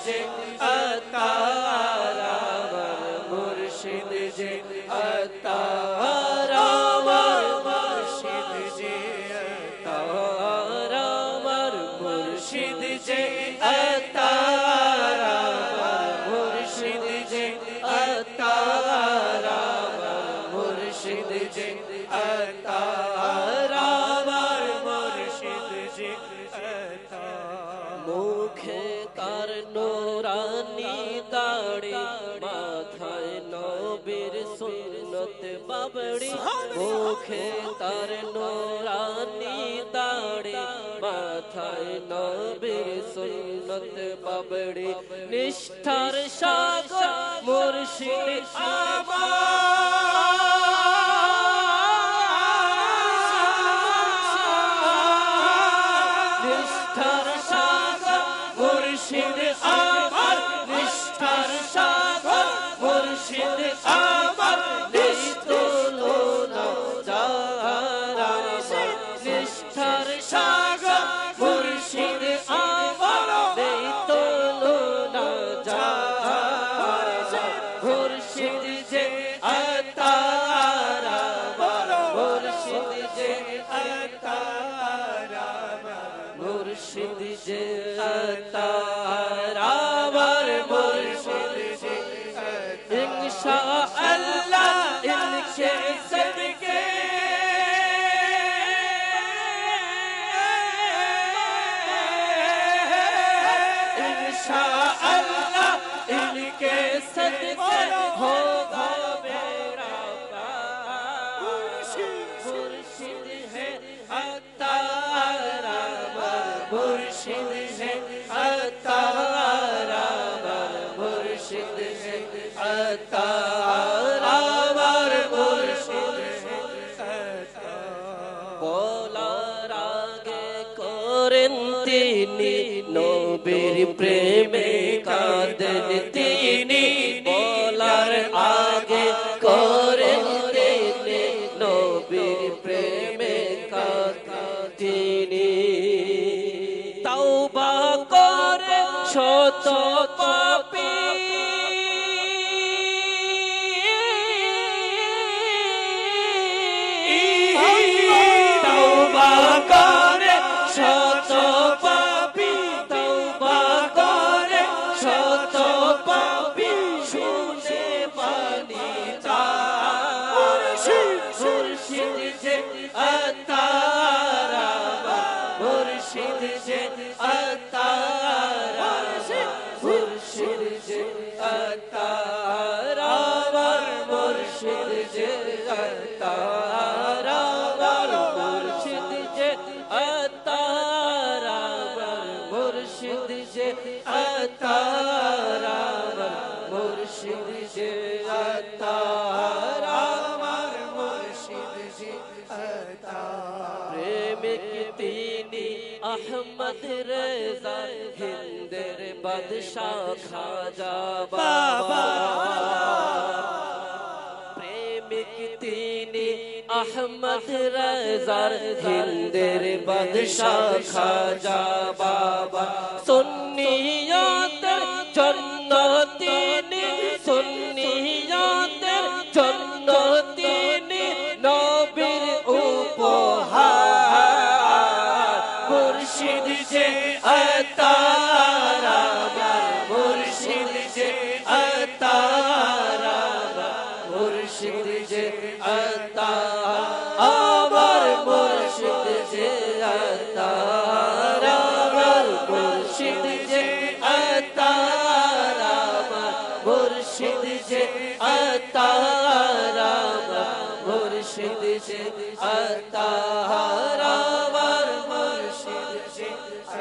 যে আতার আমার মুর্শিদ যে আতার আমার মুর্শিদ যে আতার আমার মুর্শিদ যে আতার আমার মুর্শিদ যে আতার আমার মুর্শিদ যে আতার আমার মুর্শিদ যে আতার মুখে তার নূরানি দাড়ি মাথায় নবীর সুন্নত বাবড়ি মুখে তার নূরানি দাড়ি মাথায় নবীর সুন্নত বাবড়ি নিষ্ঠার সাগর মুর্শিদ নিষ্ঠার সাগর মুর্শিদ আমার নিষ্ঠার সাগর মুর্শিদ আমার নিস্তলনা যারা নিষ্ঠার সাগর মুর্শিদ আমার নিস্তলনা যারা মুর্শিদ যে আতার আমার মুর্শিদ যে আতার মুর্শিদ যে আতার আমার মুর্শিদ যে ইনশাআল্লাহ ইনকে সদকে ইনশাআল্লাহ ইনকে সদকে होगा मेरा मुर्शिद है अतार मुर्शिद है अतार मुर्शिद है अतार मुर्शिद है बोलार आगे करें तिनी नबीर प्रेमे कांदेन तिनी बोलार आगे करें तिनी नबीर प्रेमे कांदेन तिनी तौबा करे शत पापी तौबा करे शत पापी तौबा करे शत पापी শুনে বাণী তার মুর্শিদ যে আতার মুর্শিদ যে আতার মুর্শিদ যে আতার আমার মুর্শিদ যে আতার আমার মুর্শিদ যে আতার আমার মুর্শিদ যে আতার আমার মুর্শিদ যে আতার আমার মুর্শিদ যে আতার প্রেমিক তিনি আহমদ রেজা হিন্দের বাদশাহ খাজা বাবা প্রেমিক তিনি আহমদ রেজা হিন্দের বাদশাহ খাজা বাবা সুন্নিয়াতের জন্য তিনি সুন্নিয়াতের জন্য তিনি নবীর উপহার মুর্শিদ যে আতার আমার মুর্শিদ যে আতার আমার মুর্শিদ যে আতার আমার মুর্শিদ যে আতার আমার মুর্শিদ যে আতার আমার মুর্শিদ যে আতার আমার মুর্শিদ যে আতার আমার মুর্শিদ যে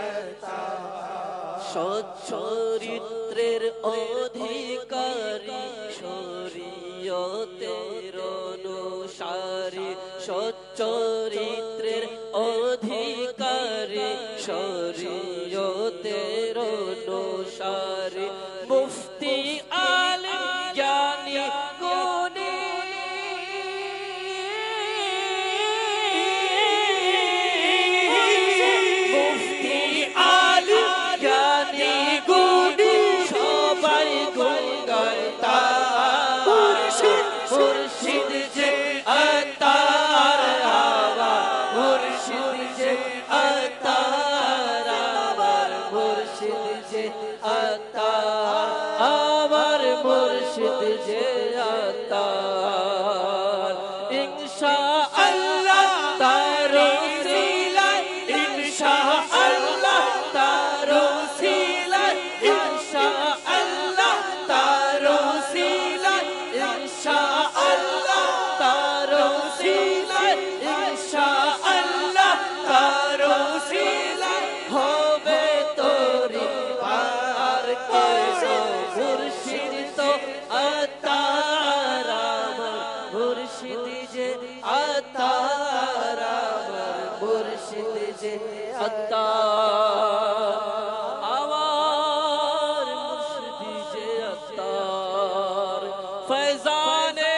আতার সচ্চরিত্রের অধিকারী শরীয়তের অনুসারী সচ্চরিত্রের অধিকারী শরীয়তের অনুসারী মুফতি আলিম জ্ঞানী গুণী মুফতি আলিম জ্ঞানী গুণী যে আতার ইনশাআল্লাহ তার ওসিলায় ইনশাআল্লাহ তার ওসিলায় ইনশাআল্লাহ তার ওসিলায় ইনশাআল্লাহ তার ওসিলায় ইনশাআল্লাহ তার ওসিলায় হবে তোরি পার কেসো মুর্শিদ তো আতার আমার মুর্শিদ যে আতার আমার মুর্শিদ যে আতার আমার মুর্শিদ যে আতার ফয়জানে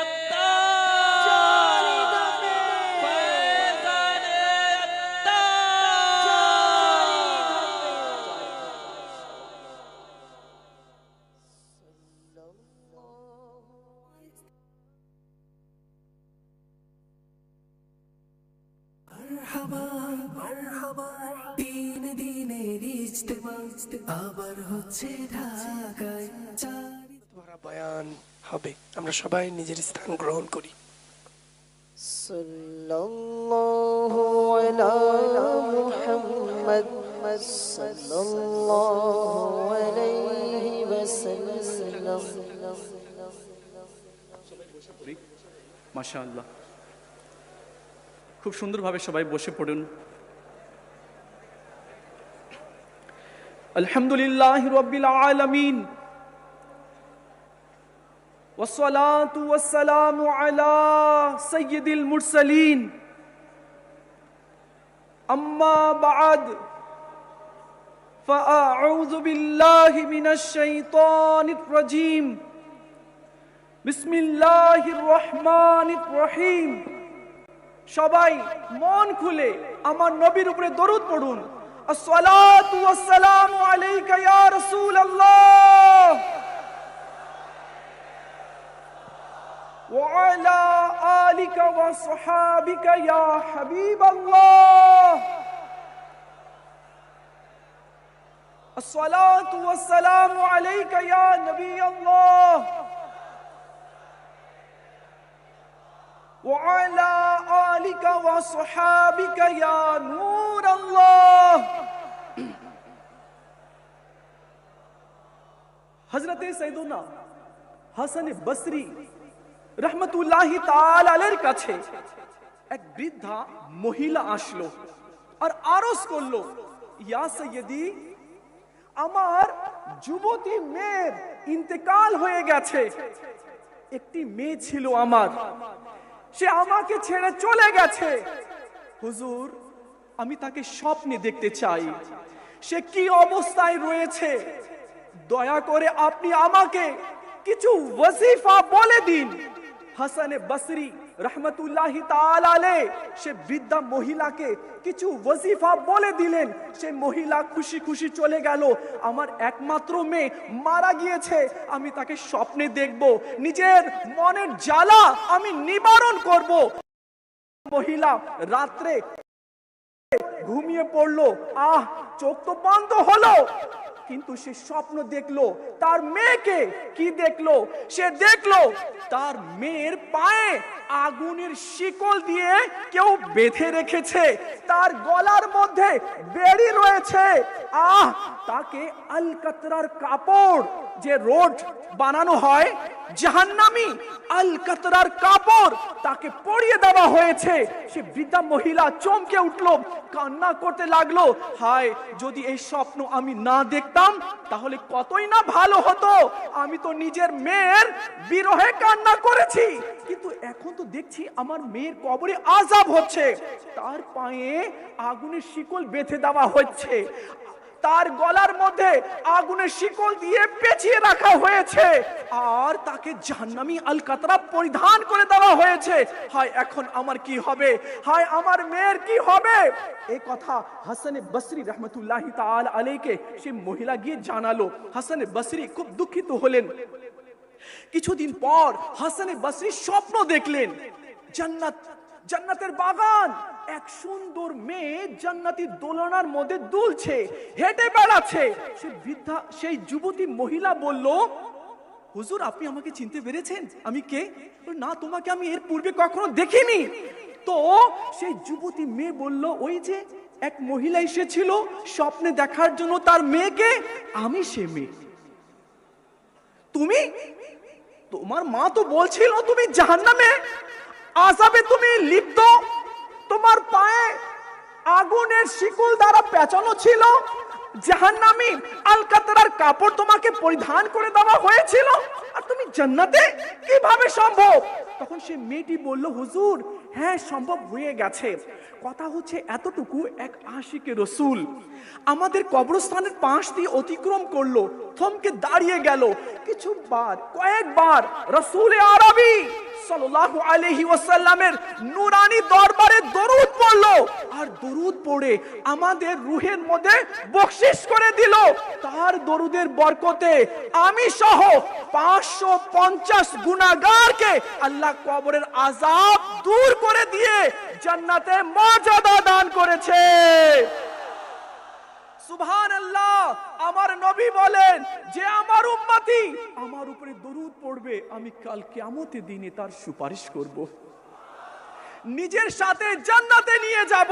আতার ফয়জানে मरहबा मरहबा तीन दिनेर इज्तिमा আবার হচ্ছে ঢাকায় তোমারা বয়ান হবে আমরা সবাই নিজের স্থান গ্রহণ করি সাল্লাল্লাহু আলা মুহাম্মদ সাল্লাল্লাহু আলাইহি ওয়াসাল্লাম মাশাআল্লাহ খুব সুন্দরভাবে সবাই বসে পড়ুন আলহামদুলিল্লাহি রাব্বিল আলামিন والصلاة والسلام على سيد المرسلين أما بعد فأعوذ بالله من الشيطان الرجيم بسم الله الرحمن الرحيم সবাই মন খুলে আমার নবীর উপরে দরুদ পড়ুন আসসালাতু ওয়াসসালামু আলাইকা ইয়া রাসূলুল্লাহ وعلى آلك وصحابك يا حبيب الله الصلاة والسلام عليك يا نبي الله وعلى آلك وصحابك يا نور الله حضرت سیدنا হাসান বসরি রহমতুল্লাহি তাআলা আলাইহির কাছে এক বৃদ্ধা মহিলা আসলো আর আরজ করলো ইয়া সাইয়্যিদি আমার যুবতী মেয়ের ইন্তেকাল হয়ে গেছে একটি মেয়ে ছিল আমার সে আমাকে ছেড়ে চলে গেছে হুজুর আমি তাকে স্বপ্নে দেখতে চাই সে কি অবস্থায় রয়েছে দয়া করে আপনি আমাকে কিছু ওয়াজিফা বলে দিন হাসান বসরি রহমতুল্লাহি তাআলা আলাইহি সে বৃদ্ধা মহিলাকে কিছু ওয়াজিফা বলে দিলেন সে মহিলা খুশি খুশি চলে গেল আমার একমাত্র মেয়ে মারা গিয়েছে আমি তাকে স্বপ্নে দেখব নিজের মনের জ্বালা আমি নিবারণ করব মহিলা রাতে ঘুমিয়ে পড়লো চোখ তো বন্ধ হলো কিন্তু সে স্বপ্ন দেখলো তার মেয়েকে কি দেখলো সে দেখলো তার মেয়ের পায়ে আগুনের শিকল দিয়ে কেউ বেঁধে রেখেছে তার গলার মধ্যে বেড়ি রয়েছে তাকে আল-কাতরার কাপড় যে রোড বানানো হয় জাহান্নামী আল-কাতরার কাপড় তাকে পরিয়ে দেওয়া হয়েছে সে বৃদ্ধা মহিলা চমকে উঠলো কান্না করতে লাগলো হায় যদি এই স্বপ্ন আমি না দেখতাম তাহলে কতই না ভালো হতো আমি তো নিজের মেয়ের বিরহে কান্না করেছি কিন্তু এখন তো দেখছি আমার মেয়ের কবরে আযাব হচ্ছে তার পায়ে আগুনের শিকল বেঁধে দেওয়া হচ্ছে তার গলার মধ্যে আগুনের শিকল দিয়ে পেঁচিয়ে রাখা হয়েছে আর তাকে জাহান্নামী আল-কাতরা পরিধান করে দেওয়া হয়েছে হায় এখন আমার কি হবে হায় আমার মেয়ের কি হবে এই কথা হাসান বসরি রহমতুল্লাহি তাআলা আলাইহিকে সেই মহিলা গিয়ে জানালো হাসান বসরি খুব দুঃখিত হলেন কিছুদিন পর হাসান বসরি স্বপ্ন দেখলেন জান্নাতের বাগান এক সুন্দর মেয়ে জান্নাতি দোলনার মধ্যে দুলছে হেঁটে বেড়াচ্ছে সেই বৃদ্ধা সেই যুবতী মহিলা বলল হুজুর আপনি আমাকে চিনতে পেরেছেন, আমি কে? না, তোমাকে আমি এর পূর্বে কখনো দেখিনি। তো সেই যুবতী মেয়ে বলল, ওই যে এক মহিলা এসেছিল স্বপ্নে দেখার জন্য তার মেয়েকে, আমি সে মেয়ে। তুমি? তোমার মা তো বলছিল তুমি জাহান্নামে আযাবে তুমি লিপ্ত, তোমার পায়ে আগুনের শিকল দ্বারা পেঁচানো ছিল, জাহান্নামী আলকাতরার কাপড় তোমাকে পরিধান করে দেওয়া হয়েছিল, আর তুমি জান্নাতে কিভাবে সম্ভব? তখন সে মেয়েটি বলল, হুজুর হ্যাঁ সম্ভব হয়ে গেছে। কথা হচ্ছে এতটুকু, এক আশিকে রসুল আমাদের কবরস্থানের পাশ দিয়ে অতিক্রম করলো, থমকে দাঁড়িয়ে গেল, কয়েকবার রসুলে আরবি সাল্লাল্লাহু আলাইহি ওয়াসাল্লামের নূরানি দরবারে দরুদ পড়লো, আর দরুদ পড়ে আমাদের রূহের মধ্যে বখশিশ করে দিল। তার দরুদের বরকতে আমি সহ 550 গুনাহগারকে আল্লাহ কবরের আযাব দূর করে দিয়ে জান্নাতে মর্যাদা দান করেছে। সুবহানাল্লাহ। আমার নবী বলেন যে আমার উম্মতি আমার উপরে দরুদ পড়বে, আমি কাল কিয়ামতের দিনে তার সুপারিশ করব, নিজের সাথে জান্নাতে নিয়ে যাব।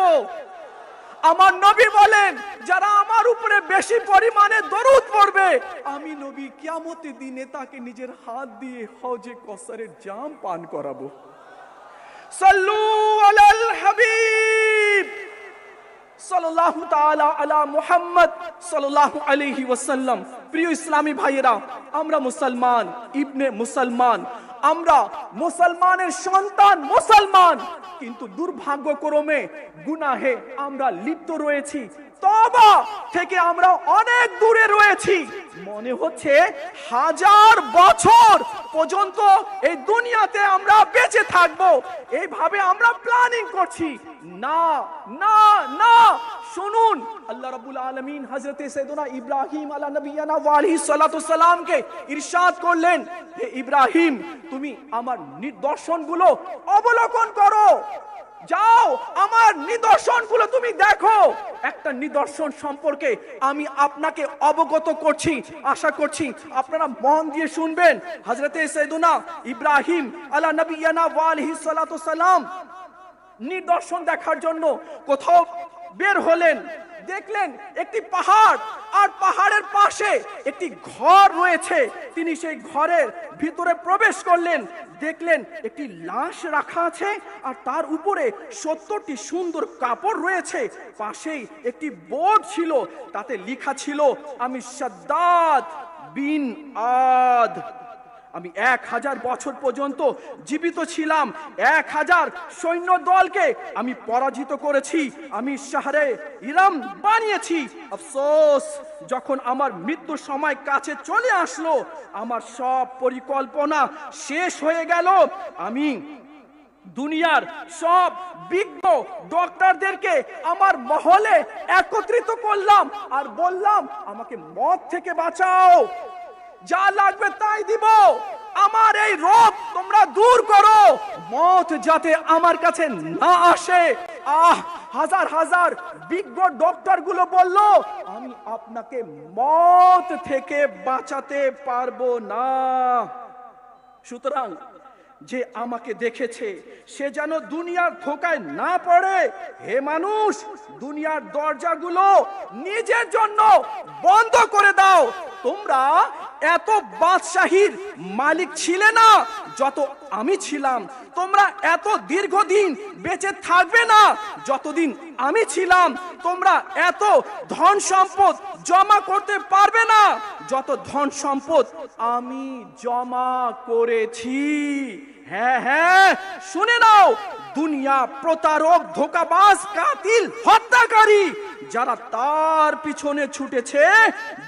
আমার নবী বলেন যারা আমার উপরে বেশি পরিমাণে দরুদ পড়বে, আমি নবী কিয়ামতের দিনে তাকে নিজের হাত দিয়ে হৌজে কওসারের জাম পান করাবো। সাল্লু আলাল হাবিব সাল্লাল্লাহু তাআলা আলা মুহাম্মদ সাল্লাল্লাহু আলাইহি ওয়াসাল্লাম। প্রিয় ইসলামী ভাইয়েরা, আমরা মুসলমান, ইবনে মুসলমান, আমরা মুসলমানের সন্তান, মুসলমান, কিন্তু দুর্ভাগ্যক্রমে গুনাহে আমরা লিপ্ত রয়েছি, তওবা থেকে আমরা অনেক দূরে রয়েছি। মনে হচ্ছে 1000 বছর পর্যন্ত এই দুনিয়াতে আমরা বেঁচে থাকবো, এইভাবে আমরা প্ল্যানিং করছি। না না না, শুনুন, আল্লাহ রাব্বুল আলামিন হযরতে সাইয়েদনা ইব্রাহিম আলা নবিয়ানা ওয়া আলাইহিস সালাতু সালামকে ইরশাদ করলেন, হে ইব্রাহিম তুমি আমার নিদর্শনগুলো অবলোকন করো, যাও আমার নিদর্শনগুলো তুমি দেখো। একটা নিদর্শন সম্পর্কে আমি আপনাকে অবগত করছি, আশা করছি আপনারা মন দিয়ে শুনবেন। হযরতে সাইয়েদনা ইব্রাহিম আলা নবিয়ানা ওয়া আলাইহিস সালাতু সালাম নিদর্শন দেখার জন্য কোথাও বের হলেন, দেখলেন একটি পাহাড়, আর পাহাড়ের পাশে একটি ঘর রয়েছে। তিনি সেই ঘরের ভিতরে প্রবেশ করলেন, দেখলেন একটি লাশ রাখা আছে, আর তার উপরে 70টি সুন্দর কাপড় রয়েছে। পাশেই একটি বোর্ড ছিল, তাতে লেখা ছিল, আমি শাদ্দাদ বিন আদ, আমি 1000 বছর পর্যন্ত জীবিত ছিলাম, 1000 সৈন্য দলকে আমি পরাজিত করেছি, আমি শহরে ইরাম বানিয়েছি। আফসোস, যখন আমার মৃত্যুর সময় কাছে চলে আসলো, আমার সব পরিকল্পনা শেষ হয়ে গেল। আমি দুনিয়ার সব বিজ্ঞ ডক্টরদেরকে আমার মহলে একত্রিত করলাম আর বললাম, আমাকে মত থেকে বাঁচাও, যা লাগবে তাই দিব, আমার এই রোগ তোমরা দূর করো, মত যাতে আমার কাছে না আসে। হাজার হাজার বিজ্ঞ ডক্টর গুলো বলল, আমি আপনাকে মত থেকে বাঁচাতে পারবো না। সুতরাং যে আমাকে দেখেছে সে যেন দুনিয়ার ধোকায় না পড়ে। হে মানুষ, দুনিয়ার দরজাগুলো নিজের জন্য বন্ধ করে দাও। তোমরা এত বাদশাহীর মালিক ছিলে না যত আমি ছিলাম, তোমরা এত দীর্ঘদিন বেঁচে থাকবে না যতদিন আমি ছিলাম, তোমরা এত ধন সম্পদ জমা করতে পারবে না যত ধন সম্পদ আমি জমা করেছি। হ্যাঁ হ্যাঁ, শুনে নাও, দুনিয়া প্রতারক, ধোঁকাবাজ, কাতিল, হত্যাকারী, যারা তার পিছনে ছুটেছে,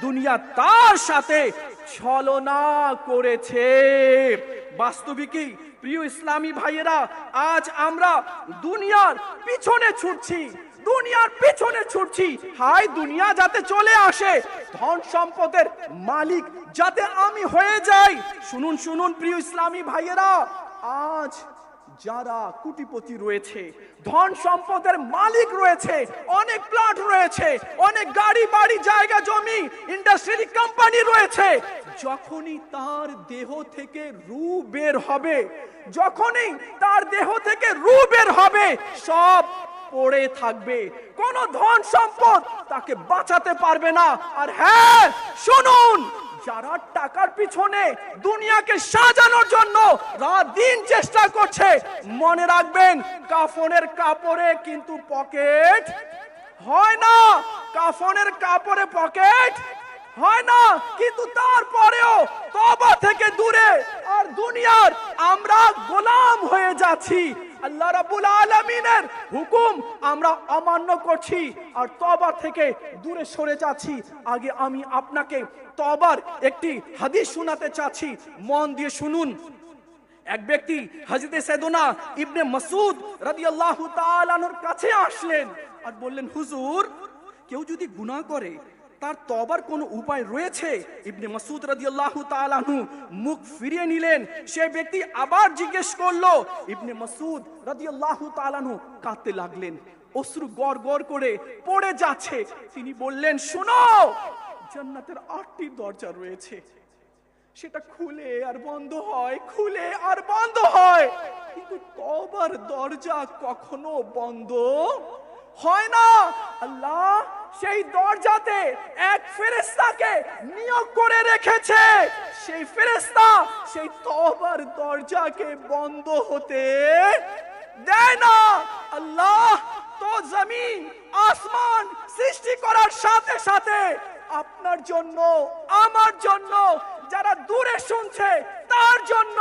দুনিয়া তার সাথে ছলনা করেছে। বাস্তবিকই প্রিয় ইসলামী ভাইয়েরা, আজ আমরা দুনিয়ার পিছনে ছুটছি, দুনিয়ার পিছনে ছুটছি। হায় দুনিয়া যাতে চলে আসে, ধন সম্পদের মালিক যাতে আমি হয়ে যাই। শুনুন শুনুন প্রিয় ইসলামী ভাইয়েরা, আজ যারা কোটিপতি রয়েছে, ধন সম্পদের মালিক রয়েছে, অনেক প্লট রয়েছে, অনেক গাড়ি বাড়ি জায়গা জমি ইন্ডাস্ট্রি কোম্পানি রয়েছে, যখনই তার দেহ থেকে রূহ বের হবে, যখনই তার দেহ থেকে রূহ বের হবে, সব পড়ে থাকবে, কোন ধন সম্পদ তাকে বাঁচাতে পারবে না। আর হ্যাঁ শুনুন, যারা টাকার পিছনে দুনিয়াকে সাজানোর জন্য রাত দিন চেষ্টা করছে, মনে রাখবেন কাফনের কাপড়ে কিন্তু পকেট হয় না, কাফনের কাপড়ে পকেট হয় না। কিন্তু তারপরেও তওবা থেকে দূরে আর দুনিয়ার আমরা গোলাম হয়ে যাচ্ছি। আল্লাহ রাব্বুল আলামিনের হুকুম আমরা অমান্য করছি আর তওবা থেকে দূরে সরে যাচ্ছি। আগে আমি আপনাকে তওবার একটি হাদিস শোনাতে চাচ্ছি, মন দিয়ে শুনুন। এক ব্যক্তি হযরত সাইয়েদনা ইবনে মাসউদ রাদিয়াল্লাহু তাআলা আনহুর কাছে আসলেন আর বললেন, হুজুর, কেউ যদি গুনাহ করে তার তওবার কোনো উপায় রয়েছে? ইবনে মাসউদ রাদিয়াল্লাহু তাআলা আনহু মুখ ফিরিয়ে নিলেন। সে ব্যক্তি আবার জিজ্ঞেস করলো, ইবনে মাসউদ রাদিয়াল্লাহু তাআলা আনহু কাঁদতে লাগলেন, অশ্রু গড় গড় করে পড়ে যাচ্ছে। তিনি বললেন, শোনো, জান্নাতের 8টি দরজা রয়েছে, সেটা খুলে আর বন্ধ হয়, খুলে আর বন্ধ হয়, কিন্তু তওবার দরজা কখনো বন্ধ হয় না। আল্লাহ সেই দরজাতে এক ফেরেশতাকে নিয়োগ করে রেখেছে, সেই ফেরেশতা সেই তওবার দরজাকে বন্ধ হতে দেয় না। আল্লাহ তো জমিন আসমান সৃষ্টি করার সাথে সাথে আপনার জন্য, আমার জন্য, যারা দূরে শুনছে তার জন্য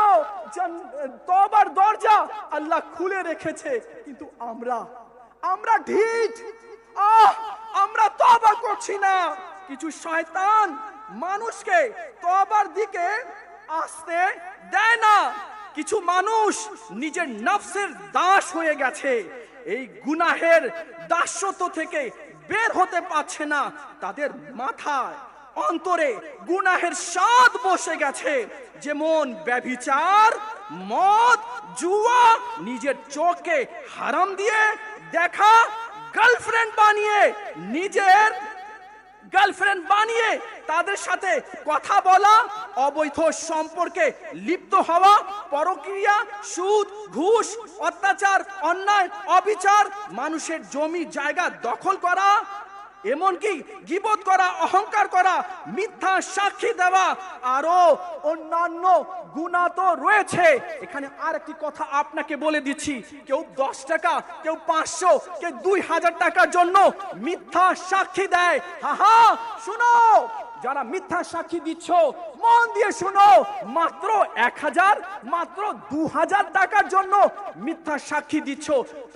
তওবার দরজা আল্লাহ খুলে রেখেছে, কিন্তু আমরা ঢিঠ, আমরা তওবা করছি না। কিছু শয়তান মানুষকে তওবার দিকে আসতে দেয় না। কিছু মানুষ নিজের নফসের দাস হয়ে গেছে, এই গুনাহের দাসত্ব থেকে বের হতে পারছে না। তাদের মাথায় অন্তরে গুনাহের স্বাদ বসে গেছে, যেমন ব্যভিচার, মদ, জুয়া, নিজের চোখকে হারাম দিয়ে দেখা, গার্লফ্রেন্ড বানিয়ে, নিজের গার্লফ্রেন্ড বানিয়ে তাদের সাথে কথা বলা, অবৈধ সম্পর্কে লিপ্ত হওয়া, পরক্রিয়া, সুদ, ঘুষ, অত্যাচার, অন্যায়, অবিচার, মানুষের জমি জায়গা দখল করা, এমনকি গীবত করা, অহংকার করা, মিথ্যা সাক্ষী দেওয়া, আরো অন্যান্য গুনাহ তো রয়েছে। এখানে আরেকটি কথা আপনাকে বলে দিচ্ছি, কেউ 10 টাকা, কেউ 500, কেউ 2000 টাকার জন্য মিথ্যা সাক্ষী দেয়। হা শুনো, যারা মিথ্যা সাক্ষী দিচ্ছ, মন দিয়ে শুনো, মাত্র 1000, মাত্র 2000 টাকার জন্য মিথ্যা সাক্ষী দিচ্ছ,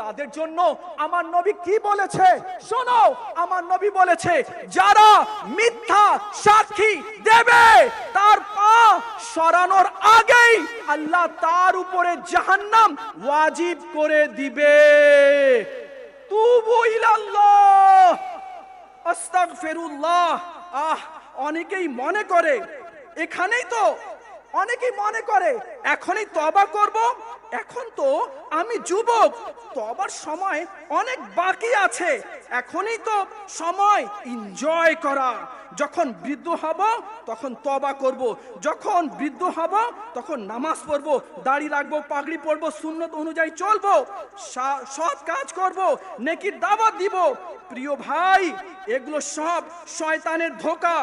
তাদের জন্য আমার নবী কি বলেছে শোনো। আমার নবী বলেছে, যারা মিথ্যা সাক্ষী দেবে তার পা সরানোর আগেই আল্লাহ তার উপরে জাহান্নাম ওয়াজিব করে দিবে। তুবু ইলাল্লাহ, আস্তাগফিরুল্লাহ। অনেকেই মনে করে, অনেকেই মনে করে এখনই তওবা করব, এখন তো আমি যুবক, তওবার সময় অনেক বাকি আছে, এখনই তো সময় এনজয় করা, যখন বৃদ্ধ হব তখন তওবা করব, যখন বৃদ্ধ হব তখন নামাজ পড়ব, দাড়ি রাখবো, পাগড়ি পরব, সুন্নত অনুযায়ী চলবো, সৎ কাজ করব, নেকির দাওয়াত দিব। প্রিয় ভাই, এগুলো সব শয়তানের ধোঁকা।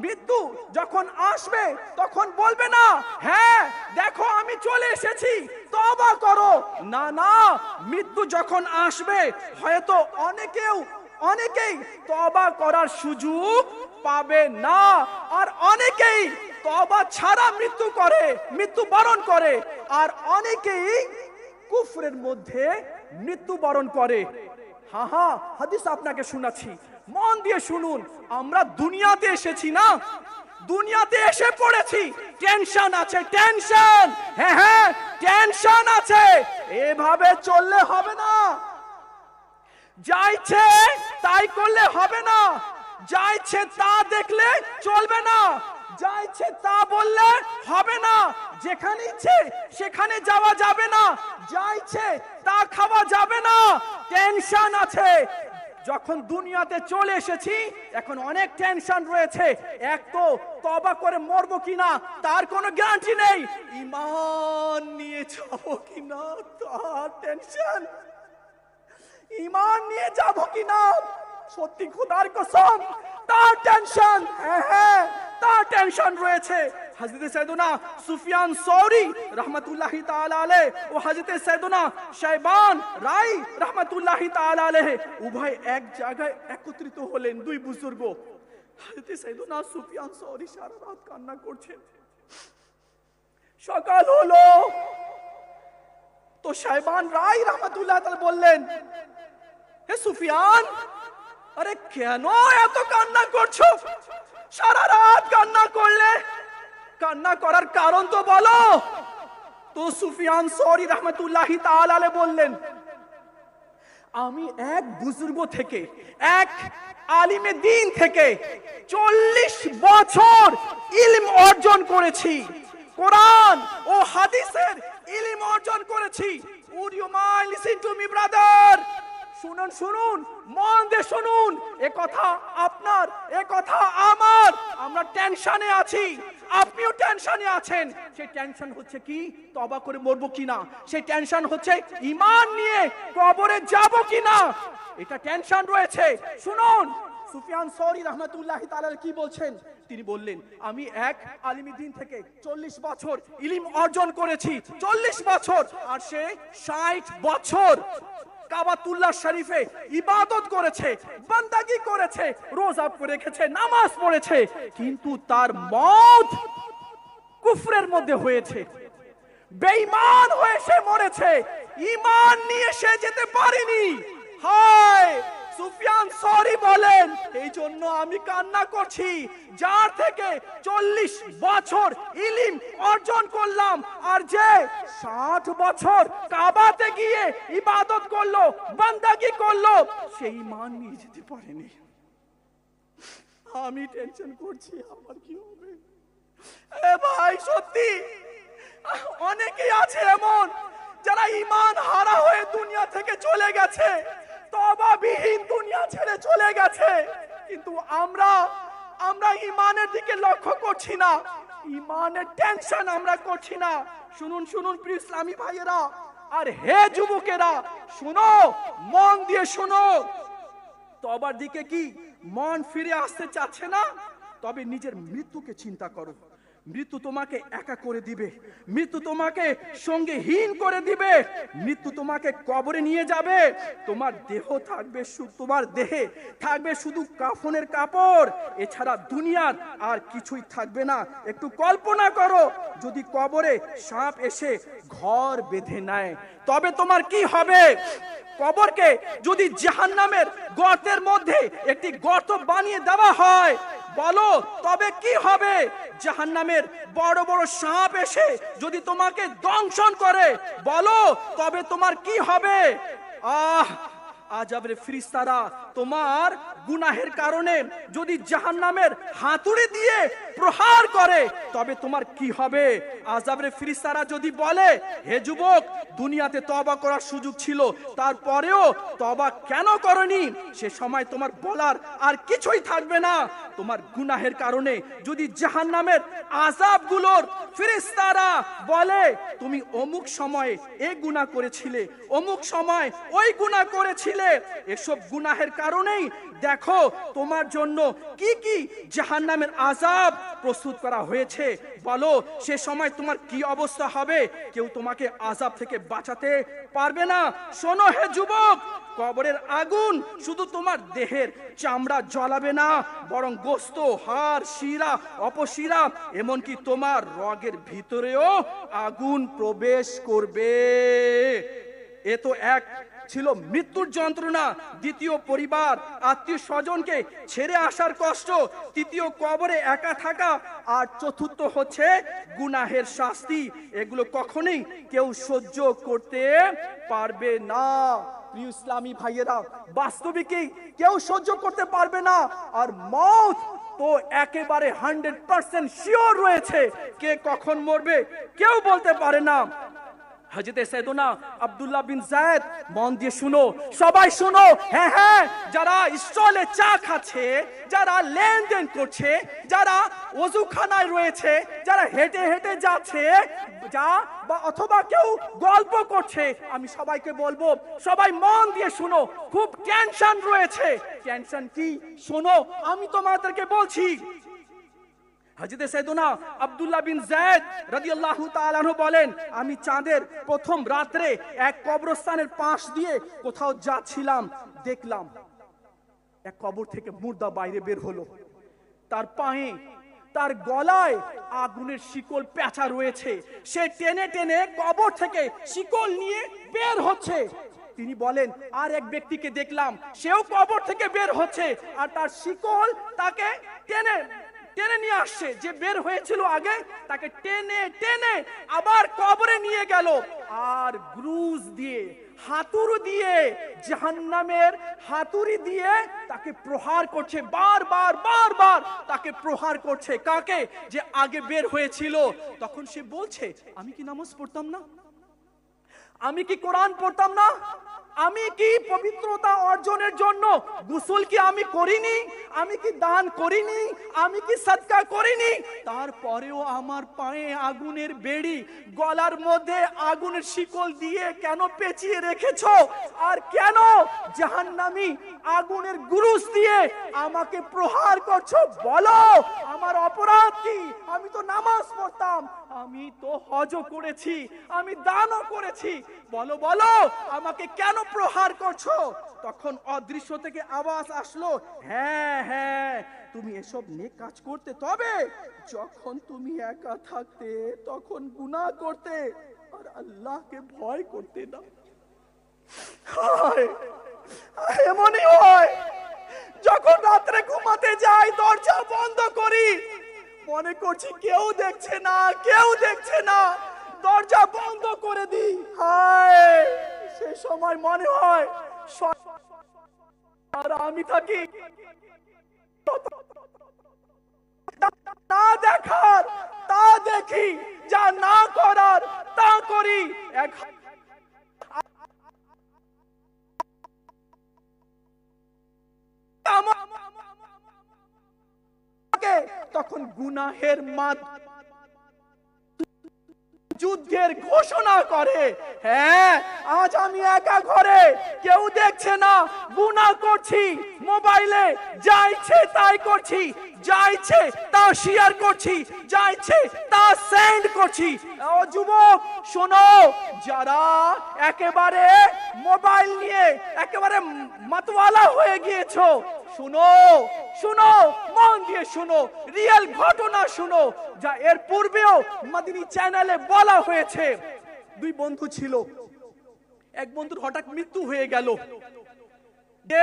মৃত্যু যখন আসবে তখন বলবে না, হ্যাঁ দেখো আমি চলে এসেছি, তওবা করো। না, মৃত্যু যখন আসবে হয়তো অনেকেই তওবা করার সুযোগ পাবে না, আর অনেকেই তওবা ছাড়া মৃত্যুবরণ করে, আর অনেকেই কুফরের মধ্যে মৃত্যুবরণ করে। হ্যাঁ, হাদিস আপনাকে শোনাচ্ছি, মন দিয়ে শুনুন। আমরা দুনিয়াতে এসেছি না, দুনিয়াতে এসে পড়েছি, টেনশন আছে, টেনশন, হ্যাঁ টেনশন আছে। এভাবে চললে হবে না, যা ইচ্ছে তাই করলে হবে না, যা ইচ্ছে তা দেখলে চলবে না, যা ইচ্ছে তা বললে হবে না, যেখানে ইচ্ছে সেখানে যাওয়া যাবে না, যা ইচ্ছে তা খাওয়া যাবে না। টেনশন আছে, যখন দুনিয়াতে চলে এসেছি এখন অনেক টেনশন রয়েছে। এক তো তওবা করে মরবো কিনা তার কোনো গ্যারান্টি নেই, ঈমান নিয়ে যাবো কিনা তার টেনশন, ঈমান নিয়ে যাবো কিনা সত্যি খোদার কসম তার টেনশন, হ্যাঁ তার টেনশন রয়েছে। হযরত সাইয়েদনা সুফিয়ান সৌরি রাহমাতুল্লাহি তাআলা আলাইহি ও হযরত সাইয়েদনা শাইবান রাই রাহমাতুল্লাহি তাআলা আলাইহি উভয় এক জায়গায় একত্রিত হলেন, দুই বুজুর্গ। হযরত সাইয়েদনা সুফিয়ান সৌরি সারা রাত কান্না করছেন। সকাল হলো তো শাইবান রাই রাহমাতুল্লাহি তাআলা বললেন, হে সুফিয়ান, আরে কেন এত কান্না করছো? সারা রাত কান্না করলে, কান্না করার কারণ তো বলো। তো সুফিয়ান সৌরি রাহমাতুল্লাহি তাআলা আলাইহি বললেন, আমি এক বুজুর্গ থেকে, এক আলিমে দ্বীন থেকে 40 বছর ইলম অর্জন করেছি, কোরআন ও হাদিসের ইলম অর্জন করেছি। Would you mind listen to me brother? শুনুন শুনুন, মন দিয়ে শুনুন, এ কথা আপনার, এ কথা আমার। আমরা টেনশনে আছি, আপনিও টেনশনে আছেন। সেই টেনশন হচ্ছে কি তওবা করে মরবো কিনা, সেই টেনশন হচ্ছে ঈমান নিয়ে কবরে যাব কিনা, এটা টেনশন রয়েছে। শুনুন সুফিয়ান সৌরি রাহমাতুল্লাহি তাআলা কি বলছেন। তিনি বললেন, আমি এক আলিমে দ্বীন থেকে 40 বছর ইলম অর্জন করেছি, 40 বছর, আর সে 60 বছর কাবাতুল্লাহ শরীফে ইবাদত করেছে, বান্দাগি করেছে, রোজা রেখেছে, নামাজ পড়েছে, কিন্তু তার মওত কুফরের মধ্যে হয়েছে, বেঈমান হয়ে সে মরেছে, ঈমান নিয়ে সে যেতে পারেনি। হায় সুফিয়ান সৌরি বলেন, এই জন্য আমি কান্না করছি, যার থেকে 40 বছর ইলম অর্জন করলাম আর যে 60 বছর কাবাতে গিয়ে ইবাদত করলো, বান্দাগি করলো, সেই ঈমান নিয়ে যেতে পারেনি। আমি টেনশন করছি আমার কি হবে। এ ভাই সত্যি অনেকেই আছে এমন যারা ঈমান হারা হয়ে দুনিয়া থেকে চলে গেছে, তওবাবিহীন দুনিয়া ছেড়ে চলে গেছে, কিন্তু আমরা ঈমানের দিকে লক্ষ্য করছি না, ঈমানের টেনশন আমরা করছি না। শুনুন শুনুন প্রিয় ইসলামী ভাইয়েরা আর হে যুবকেরা, শুনো, মন দিয়ে শুনো। তওবার দিকে কি মন ফিরে আসতে চাচ্ছে না? তবে নিজের মৃত্যুকে চিন্তা করো। মৃত্যু তোমাকে একা করে দিবে, মৃত্যু তোমাকে সঙ্গীহীন করে দিবে, মৃত্যু তোমাকে কবরে নিয়ে যাবে। তোমার দেহ থাকবে, তোমার দেহে থাকবে শুধু কাফনের কাপড়, এছাড়া দুনিয়ার আর কিছুই থাকবে না। একটু কল্পনা করো, যদি কবরে সাপ এসে ঘর বেঁধে নেয় তবে তোমার কি হবে? কবরকে যদি জাহান্নামের গর্তের মধ্যে একটি গর্ত বানিয়ে দেওয়া হয়, বলো তবে কি হবে? জাহান্নামের বড় বড় সাপ এসে যদি তোমাকে দংশন করে, বলো তবে তোমার কি হবে? আযাবের ফেরেশতারা তোমার গুনাহের কারণে যদি জাহান্নামের হাতুড়ি দিয়ে প্রহার করে, তবে তোমার কি হবে? আযাবের ফেরেশতারা যদি বলে, হে যুবক, দুনিয়াতে তওবা করার সুযোগ ছিল, তারপরেও তওবা কেন করনি? সে সময় তোমার বলার আর কিছুই থাকবে না। তোমার গুনাহের কারণে যদি জাহান্নামের আযাবগুলোর ফেরেশতারা বলে, তুমি অমুক সময়ে এই গুনাহ করেছিলে, অমুক সময় ওই গুনাহ করেছিলে, এসব গুনাহের কারণেই দেখো তোমার জন্য কি কি জাহান্নামের আযাব প্রস্তুত করা হয়েছে, বলো সে সময় তোমার কি অবস্থা হবে? কেউ তোমাকে আযাব থেকে বাঁচাতে পারবে না। শোনো হে যুবক, কবরের আগুন শুধু তোমার দেহের চামড়া জ্বলাবে না, বরং গোশত, হাড়, শিরা, অপশিরা, এমনকি তোমার রগের ভিতরেও আগুন প্রবেশ করবে। এ তো এক ছিল মৃত্যুর যন্ত্রণা, দ্বিতীয় পরিবার আত্মীয় স্বজনকে ছেড়ে আসার কষ্ট, তৃতীয় কবরে একা থাকা, আর চতুর্থ হচ্ছে গুনাহের শাস্তি। এগুলো কখনোই কেউ সহ্য করতে পারবে না। প্রিয় ইসলামী ভাইয়েরা, বাস্তবিকই কেউ সহ্য করতে পারবে না। আর মওত তো একেবারে 100% শিওর রয়েছে, কে কখন মরবে কেউ বলতে পারে না। হযরত সৈয়দনা আব্দুল্লাহ বিন যায়েদ, মন দিয়ে শুনো, সবাই শুনো, হ্যাঁ হ্যাঁ, যারা স্টলে চা খাচ্ছে, যারা লেনদেন করছে, যারা ওযুখানায় রয়েছে, যারা হেঁটে হেঁটে যাচ্ছে, বা অথবা কেউ গল্প করছে, আমি সবাইকে বলবো সবাই মন দিয়ে শুনো, খুব টেনশন রয়েছে। টেনশন কি শোনো, আমি তোমাদেরকে বলছি। হযরত সৈয়দনা আব্দুল্লাহ বিন যায়েদ রাদিয়াল্লাহু তাআলা আনহু বলেন, আমি চাঁদের প্রথম রাতে এক কবরস্থানের পাশ দিয়ে কোথাও যাচ্ছিলাম, দেখলাম এক কবর থেকে মুর্দা বাইরে বের হলো। তার পায়ে, তার গলায় আগুনের শিকল পেঁচা রয়েছে। সে টেনে টেনে কবর থেকে শিকল নিয়ে বের হচ্ছে। তিনি বলেন, আর এক ব্যক্তিকে দেখলাম, সেও কবর থেকে বের হচ্ছে, আর তার শিকল তাকে টেনে টেনে নিয়ে আসছে। যে বের হয়েছিল আগে, তাকে টেনে টেনে আবার কবরে নিয়ে গেল, আর গ্রুজ দিয়ে, হাতুড়ি দিয়ে, জাহান্নামের হাতুড়ি দিয়ে তাকে প্রহার করছে, বারবার বারবার তাকে প্রহার করছে। কাকে? যে আগে বের হয়েছিল। তখন সে বলছে, আমি কি নামাজ পড়তাম না? আমি কি কোরআন পড়তাম না? আমি কি পবিত্রতা অর্জনের জন্য গোসল কি আমি করিনি? আমি কি দান করিনি? আমি কি সাদকা করিনি? তারপরেও আমার পায়ে আগুনের বেড়ি, গলার মধ্যে আগুনের শিকল দিয়ে কেন পেঁচিয়ে রেখেছো? আর কেন জাহান্নামী আগুনের গুরুস দিয়ে আমাকে প্রহার করছো? বলো, আমার অপরাধ কি? আমি তো নামাজ পড়তাম, আমি তো হজও করেছি, আমি দানও করেছি, বলো বলো, আমাকে কেন প্রহার করছো? তখন অদৃশ্য থেকে আওয়াজ আসলো, হ্যাঁ হ্যাঁ, তুমি এসব নেক কাজ করতে, তবে যখন তুমি একা থাকতে তখন গুনাহ করতে আর আল্লাহকে ভয় করতে না। এমনই হয়, যখন রাত্রে ঘুমাতে যাই দরজা বন্ধ করি, মনে করছি কেউ দেখছে না, কেউ দেখছে না, দরজা বন্ধ করে দিই। হায়, সে সময় মনে হয় আর আমি থাকি না দেখার তা দেখি, যা না করার তা করি। তখন গুনাহের যুদ্ধের ঘোষণা করে, হ্যাঁ আজ আমি একা ঘরে, কেউ দেখছে না, গুনাহ করছি, মোবাইলে যা ইচ্ছে তাই করছি, যা ইচ্ছে তা শেয়ার করছি, যা ইচ্ছে তা সেন্ড করছি। ও যুবক শোনো, যারা একেবারে মোবাইল নিয়ে একেবারে মাতওয়ালা হয়ে গিয়েছো, শুনো শুনো, মন দিয়ে শুনো, রিয়েল ঘটনা শুনো, যা এর পূর্বেও মাদিনী চ্যানেলে বলা হয়েছে। দুই বন্ধু ছিল, এক বন্ধুর হঠাৎ মৃত্যু হয়ে গেল। যে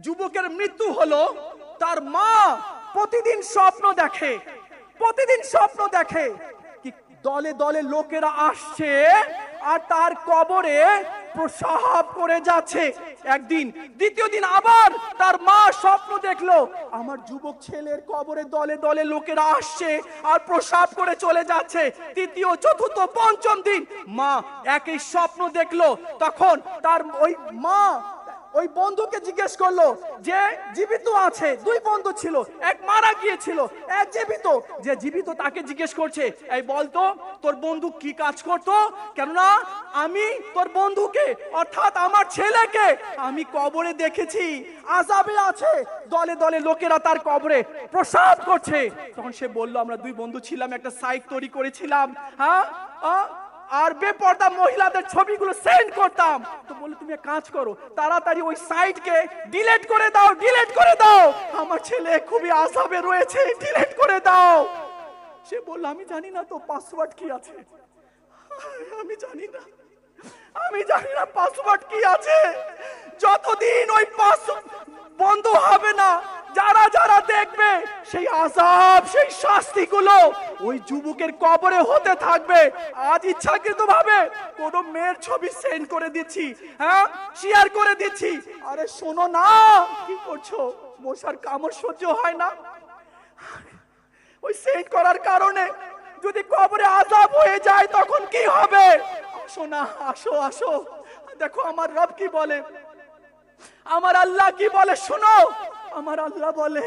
যুবকের মৃত্যু হলো, তার মা প্রতিদিন স্বপ্ন দেখে, প্রতিদিন স্বপ্ন দেখে কি দলে দলে লোকেরা আসছে আর তার কবরে প্রসাব করে যাচ্ছে। একদিন, দ্বিতীয় দিন আবার তার মা স্বপ্ন দেখলো, আমার যুবক ছেলের কবরে দলে দলে লোকেরা আসছে আর প্রসাব করে চলে যাচ্ছে। তৃতীয়, চতুর্থ, পঞ্চম দিন মা একই স্বপ্ন দেখলো। তখন তার ওই মা ওই বন্ধুকে জিজ্ঞেস করলো যে জীবিত আছে, দুই বন্ধু ছিল, এক মারা গিয়েছিল, এক জীবিত। যে জীবিত তাকে জিজ্ঞেস করছে, এই বলতো তোর বন্ধু কি কাজ করতো? কেননা আমি তোর বন্ধুকে অর্থাৎ আমার ছেলেকে আমি কবরে দেখেছি, আযাবে আছে, দলে দলে লোকেরা তার কবরে প্রসাব করছে। তখন সে বলল, আমরা দুই বন্ধু ছিলাম, একটা সাইট তৈরি করেছিলাম, হ্যাঁ, আর বেপর্দা মহিলাদের ছবিগুলো সেন্ড করতাম। তো বলে, তুমি এক কাজ করো, তাড়াতাড়ি ওই সাইটকে ডিলিট করে দাও, ডিলিট করে দাও, আমার ছেলে খুবই আযাবে রয়েছে, ডিলিট করে দাও। সে বলল, আমি জানি না তো পাসওয়ার্ড কি আছে, আমি জানি না, আমি জানি না পাসওয়ার্ড কি আছে। যতদিন ওই পাসওয়ার্ড বন্ধ হবে না, যারা যারা দেখবে সেই আযাব, সেই শাস্তিগুলো ওই যুবকের কবরে হতে থাকবে। আজ ইচ্ছাকৃত ভাবে কোন মেয়ের ছবি সেন্ড করে দিচ্ছি, হ্যাঁ, শেয়ার করে দিচ্ছি। আরে শোনো না, কি করছো? মশার কামড় সহ্য হয় না, ওই সেন্ড করার কারণে যদি কবরে আযাব হয়ে যায় তখন কি হবে? আসো না, আসো আসো, দেখো আমার রব কি বলে, আমার আল্লাহ কি বলে শুনো। আমার আল্লাহ বলে,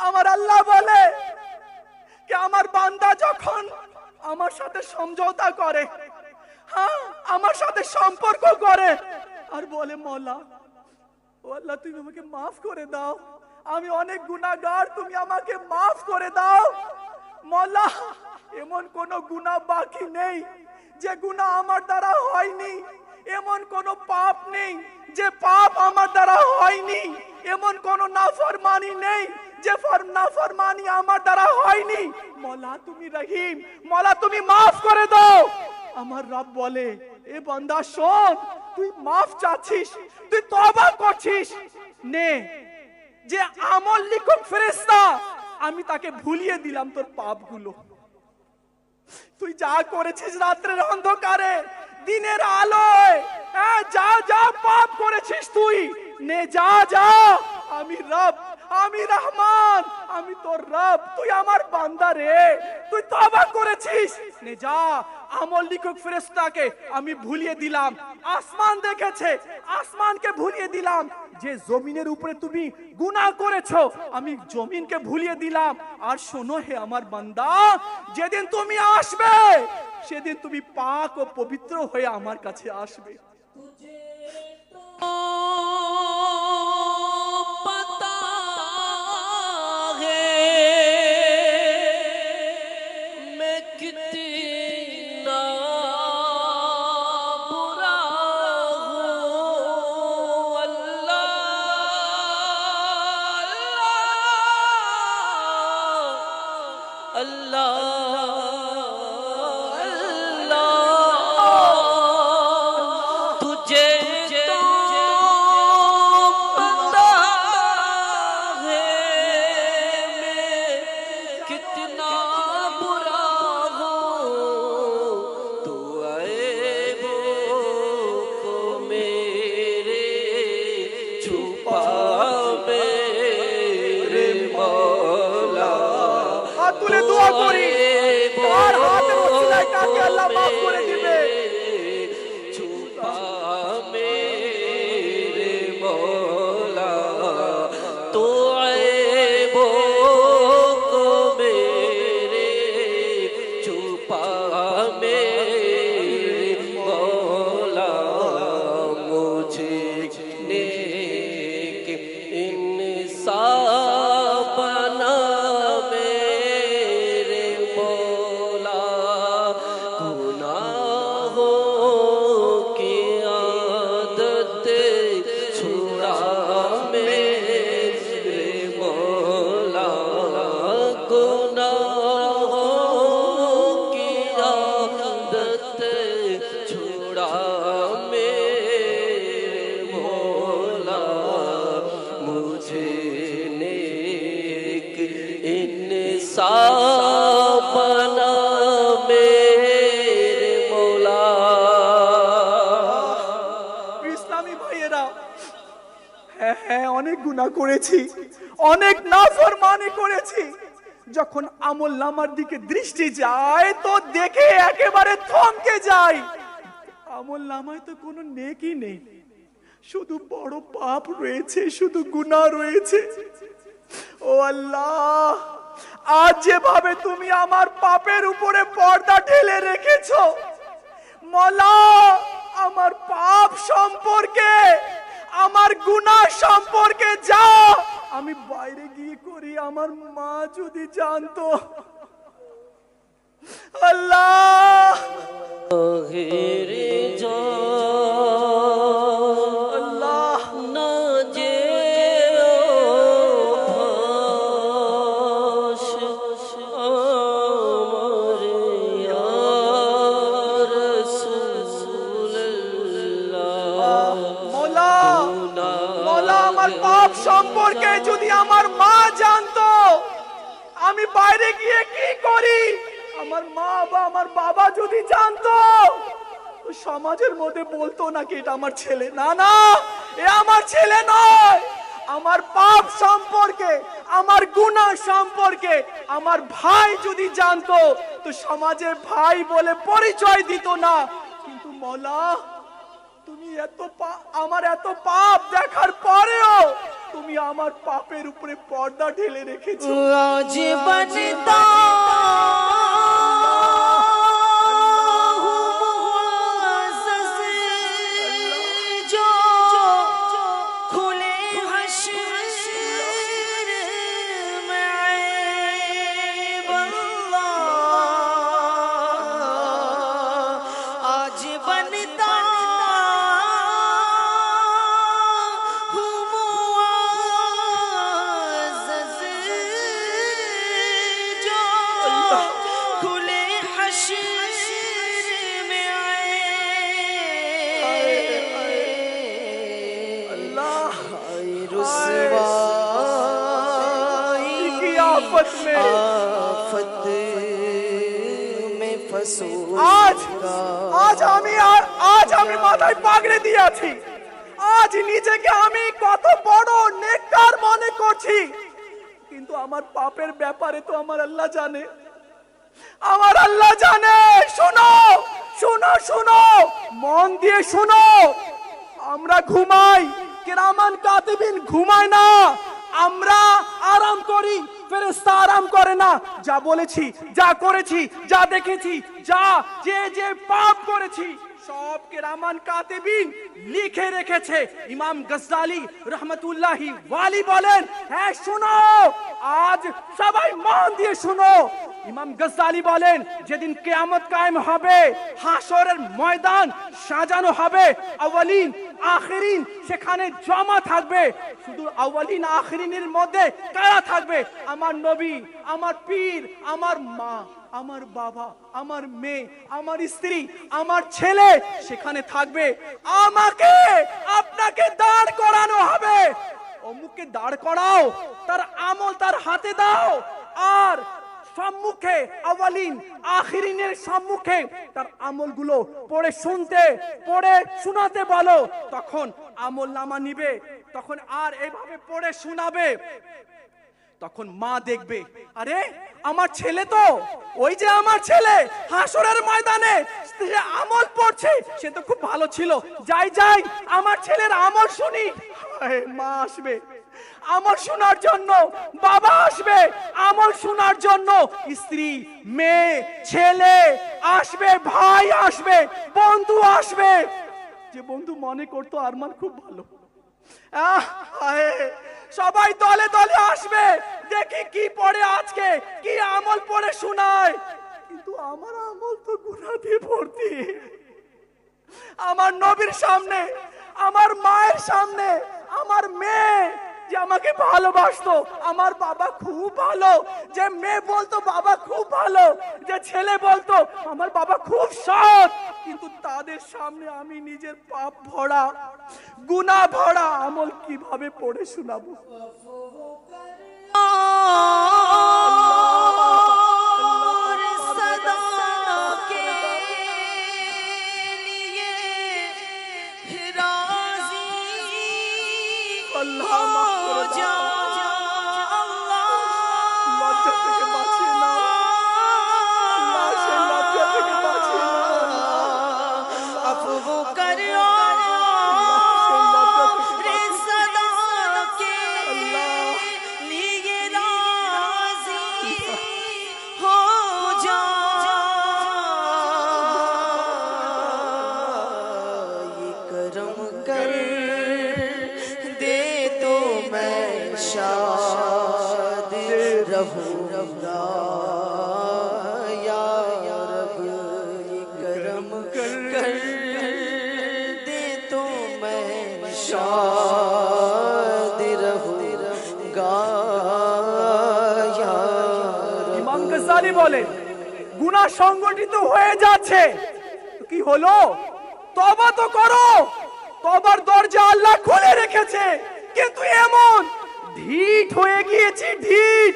আমার আল্লাহ বলে কি আমার বান্দা যখন আমার সাথে সমঝোতা করে, হ্যাঁ আমার সাথে সম্পর্ক করে আর বলে মওলা ও আল্লাহ তুমি আমাকে মাফ করে দাও, আমি অনেক গুনাহগার, তুমি আমাকে মাফ করে দাও। মওলা এমন কোন গুনাহ বাকি নেই যে গুনাহ আমার দ্বারা হয়নি, এমন কোন পাপ নেই যে পাপ আমার দ্বারা হয়নি, এমন কোন নাফরমানি নেই যে নাফরমানি আমার দ্বারা হয়নি। মওলা তুমি রহিম, মওলা তুমি মাফ করে দাও। আমার রব বলে এ বান্দা শোন, তুই মাফ চাচ্ছিস, তুই তওবা করছিস, নে যে আমল লিখুক ফেরেশতা, আমি তাকে ভুলিয়ে দিলাম তোর পাপগুলো। তুই যা করেছিস রাত্রের অন্ধকারে দিনের আলোয়, হ্যাঁ যা যা পাপ করেছিস তুই নে, যা যা, আমি রব, আমি রহমান, আমি তোর রব, তুই আমার বান্দা রে, তুই তওবা করেছিস, নে যা। আমল লিখুক ফেরেশতাকে আমি ভুলিয়ে দিলাম, আসমান দেখেছে আসমানকে ভুলিয়ে দিলাম, যে জমিনের উপরে তুমি গুনাহ করেছো আমি জমিনকে ভুলিয়ে দিলাম। আর শোনো হে আমার বান্দা, যেদিন তুমি আসবে সেদিন তুমি পাক ও পবিত্র হয়ে আমার কাছে আসবে। তুলে দোয়া করি তার হাতের ওসিলায় কাকে আল্লাহ মাফ করে দিবে। छुपा मेरे मौला तो ऐबों को मेरे, छुपा मेरे मौला मुझे नेक इंसान बना অনেক গুনাহ করেছি, অনেক নাফরমানি করেছি, যখন আমল নামার দিকে দৃষ্টি যায় তো দেখে একেবারে থমকে যায়, আমল নামায় তো কোনো নেকি নেই, শুধু বড় পাপ রয়েছে, শুধু গুনাহ রয়েছে। ও আল্লাহ, আজ যেভাবে তুমি আমার পাপের উপরে পর্দা ঢেলে রেখেছো, মওলা আমার পাপ সম্পর্কে, আমার গুনাহ সম্পর্কে যা আমি বাইরে গিয়ে করি, আমার মা যদি জানতো। আল্লাহ আল্লাহ না যে সম্পর্কে যদি আমার মা জানতো আমি বাইরে গিয়ে কি করি, আমার মা বা আমার বাবা যদি জানতো, সমাজের মধ্যে বলতো নাকি এটা আমার ছেলে, না না এ আমার ছেলে নয়, আমার পাপ সম্পর্কে, আমার গুনাহ সম্পর্কে আমার ভাই যদি জানতো তো সমাজে ভাই বলে পরিচয় দিত না। কিন্তু মওলা, তুমি আমার এত পাপ দেখার পরেও তুমি আমার পাপের উপরে পর্দা ঢেলে রেখেছো। আজ বনতা আজ আমি মাথায় পাগড়ি দিয়েছি। আজ নিজেকে আমি কত বড় নেককার মনে করছি, কিন্তু আমার পাপের ব্যাপারে তো আমার আল্লাহ জানে। আমার আল্লাহ জানে। শোনো শোনো শোনো, মন দিয়ে শোনো। আমরা ঘুমাই, কিরামান কাতিবিন ঘুমায় না। আমরা আরাম করি, ফেরেশতা আরাম করে না। যা বলেছি, যা করেছি, যা দেখেছি, যে পাপ করেছি সব কিরামান কাতিবিন লিখে রেখেছে। ইমাম গজ্জালি রহমতুল্লাহি ওয়ালি বলেন, হ্যাঁ শোনো, আজ সবাই মন দিয়ে শোনো। ইমাম গজ্জালি বলেন, যেদিন কিয়ামত কায়েম হবে, হাসরের ময়দান সাজানো হবে, আউয়ালিন আখিরিন সেখানে জমা থাকবে। শুধু আউয়ালিন আখিরিনের মধ্যে কারা থাকবে? আমার নবী, আমার পীর, আমার মা, আমার বাবা, আমার মেয়ে, আমার স্ত্রী, আমার ছেলে সেখানে থাকবে। আমাকে আপনাকে দাঁড় করানো হবে। অমুককে দাঁড় করাও, তার আমল তার হাতে দাও, আর সম্মুখে আউয়ালিন আখিরিনের সম্মুখে তার আমলগুলো পড়ে শোনাতে বলো। তখন আমল নামা নিবে, তখন আর এইভাবে পড়ে শোনাবে। তখন মা দেখবে, আরে আমার ছেলে তো, ওই যে আমার ছেলে হাসরের ময়দানে সে আমল পড়ছে, সে তো খুব ভালো ছিল, যাই আমার ছেলের আমল শুনি। মা আসবে আমল শোনার জন্য, বাবা আসবে আমল শোনার জন্য, স্ত্রী, মেয়ে, ছেলে আসবে, ভাই আসবে, বন্ধু আসবে। যে বন্ধু মনে করতো আরমান খুব ভালো, সবাই দলে দলে আসবে, দেখি কি পড়ে আজকে, কি আমল পড়ে শোনায়। কিন্তু আমার আমল তো গুনাহ দিয়ে ভর্তি। আমার নবীর সামনে, আমার মায়ের সামনে, আমার মেয়ে যে আমাকে ভালোবাসতো, আমার বাবা খুব ভালো, যে মেয়ে বলতো বাবা খুব ভালো, যে ছেলে বলতো আমার বাবা খুব সৎ, কিন্তু তাদের সামনে আমি নিজের পাপ ভরা, গুনাহ ভরা আমল কিভাবে পড়ে শোনাবো? বলে গুনাহ সংগঠিত হয়ে যাচ্ছে, কি হলো? তওবা তো করো, তওবার দরজা আল্লাহ খুলে রেখেছে, কিন্তু এমন ঢিঠ হয়ে গিয়েছি, ঢিঠ।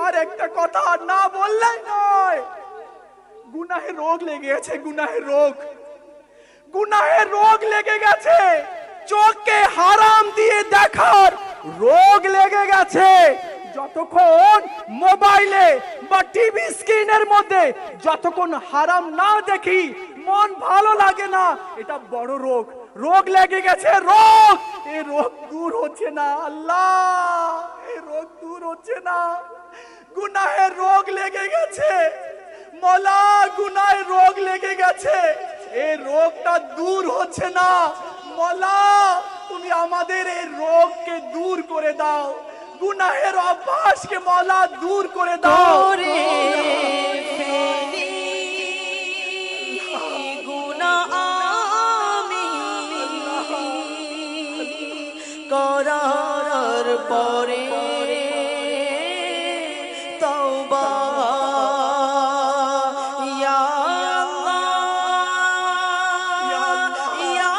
আর একটা কথা না বললেই নয়, গুনাহের রোগ লেগে গেছে, গুনাহের রোগ লেগে গেছে। চোখকে হারাম দিয়ে দেখার রোগ লেগে গেছে। যতক্ষণ মোবাইলে বা টিভি স্ক্রিনের মধ্যে যতক্ষণ হারাম না দেখি মন ভালো লাগে না, এটা বড় রোগ। রোগ লেগে গেছে, রোগ। এই রোগ দূর হচ্ছে না আল্লাহ, এই রোগ দূর হচ্ছে না। গুনাহের রোগ লেগে গেছে মওলা, গুনাহের রোগ লেগে গেছে, এই রোগটা দূর হচ্ছে না মওলা। তুমি আমাদের এই রোগকে দূর করে দাও, গুনাহের অভ্যাসকে মওলা দূর করে দাও। করে ফেলি গুনাহ আমি করার পরে তওবা ইয়া আল্লাহ ইয়া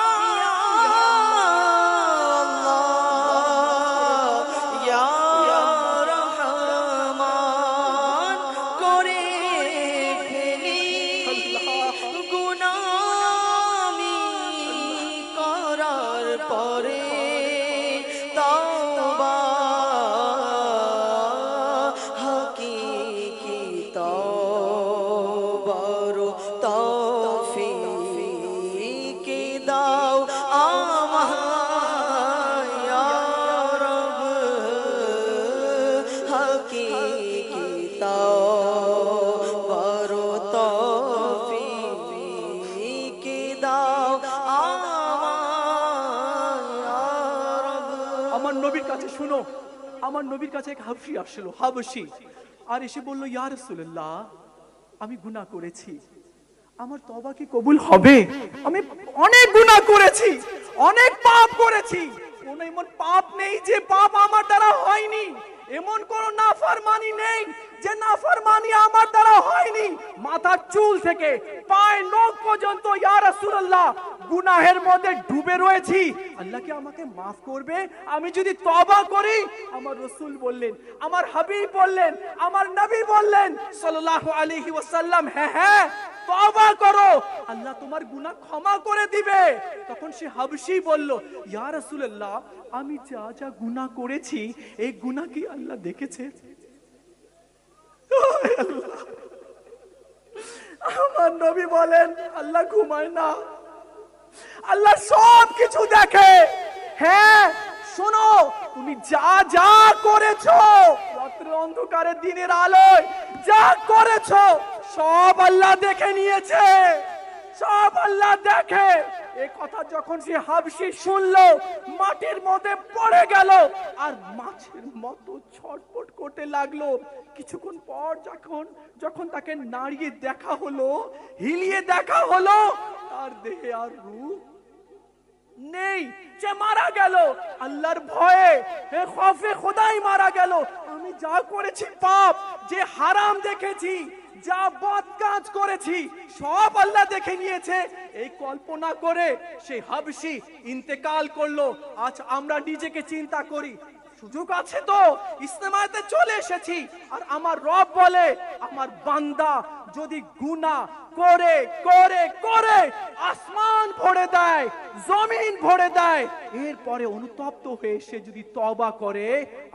আল্লাহ ইয়া রহমান করে ফেলি গুনাহ আমি করার পরে তওবা হাকিকি তওবার তৌফিক দাও আমায় ইয়া রব, হাকিকি তওবার তৌফিক দাও আমায় ইয়া রব। আমার নবীর কাছে শুনো, আমার নবীর কাছে এক হাবশী আসলো, হাবশী, আর এসে বলল, ইয়া রাসূলুল্লাহ, আমি গুনাহ করেছি, আমার তওবা কি কবুল হবে? আমি অনেক গুনাহ করেছি, অনেক পাপ করেছি, কোন এমন পাপ নেই যে পাপ আমার দ্বারা হয়নি, এমন কোন নাফরমানি নেই যে নাফরমানি আমার দ্বারা হয়নি। মাথার চুল থেকে পায়ের নখ পর্যন্ত ইয়া রাসূলুল্লাহ গুনাহের মধ্যে ডুবে রয়েছি, আল্লাহ কি আমাকে মাফ করবে আমি যদি তওবা করি? আমার রাসূল বললেন, আমার হাবিব বললেন, আমার নবী বললেন সাল্লাল্লাহু আলাইহি ওয়াসাল্লাম, হ্যাঁ হ্যাঁ তওবা করো, আল্লাহ তোমার গুনাহ ক্ষমা করে দিবে। তখন সে হাবশী বলল, ইয়া রাসূলুল্লাহ, আমি যা যা গুনাহ করেছি এই গুনাহ কি আল্লাহ দেখেছে? আমার নবী বলেন, আল্লাহ ঘুমায় না, আল্লাহ সব কিছু দেখে। হ্যাঁ শোনো, তুমি যা যা করেছো রাত্রের অন্ধকারে দিনের আলোয় যা করেছো সব আল্লাহ দেখে নিয়েছে, সব আল্লাহ দেখে। এই কথা যখন সে হাবশী শুনলো, মাটির মধ্যে পড়ে গেল আর মাছের মতো ছটফট করতে লাগলো। কিছুক্ষণ পর যখন তাকে নাড়িয়ে দেখা হলো, হিলিয়ে দেখা হলো, তার দেহে আর রূপ নেই, সে মারা গেল। আল্লাহর ভয়ে খৌফে খোদাই মারা গেল। আমি যা করেছি পাপ, যে হারাম দেখেছি, যা বদ কাজ করেছি সব আল্লাহ দেখে নিয়েছে। এই কল্পনা করে সে হাবশী ইন্তেকাল করলো। আজ আমরা নিজেকে চিন্তা করি, সুযোগ আছে তো, ইস্তেমাতে চলে এসেছি, আর আমার রব বলে, আমার বান্দা যদি গুনাহ করে করে করে আসমান ভরে দেয়, জমিন ভরে দেয়, এরপরে অনুতপ্ত হয়ে সে যদি তওবা করে,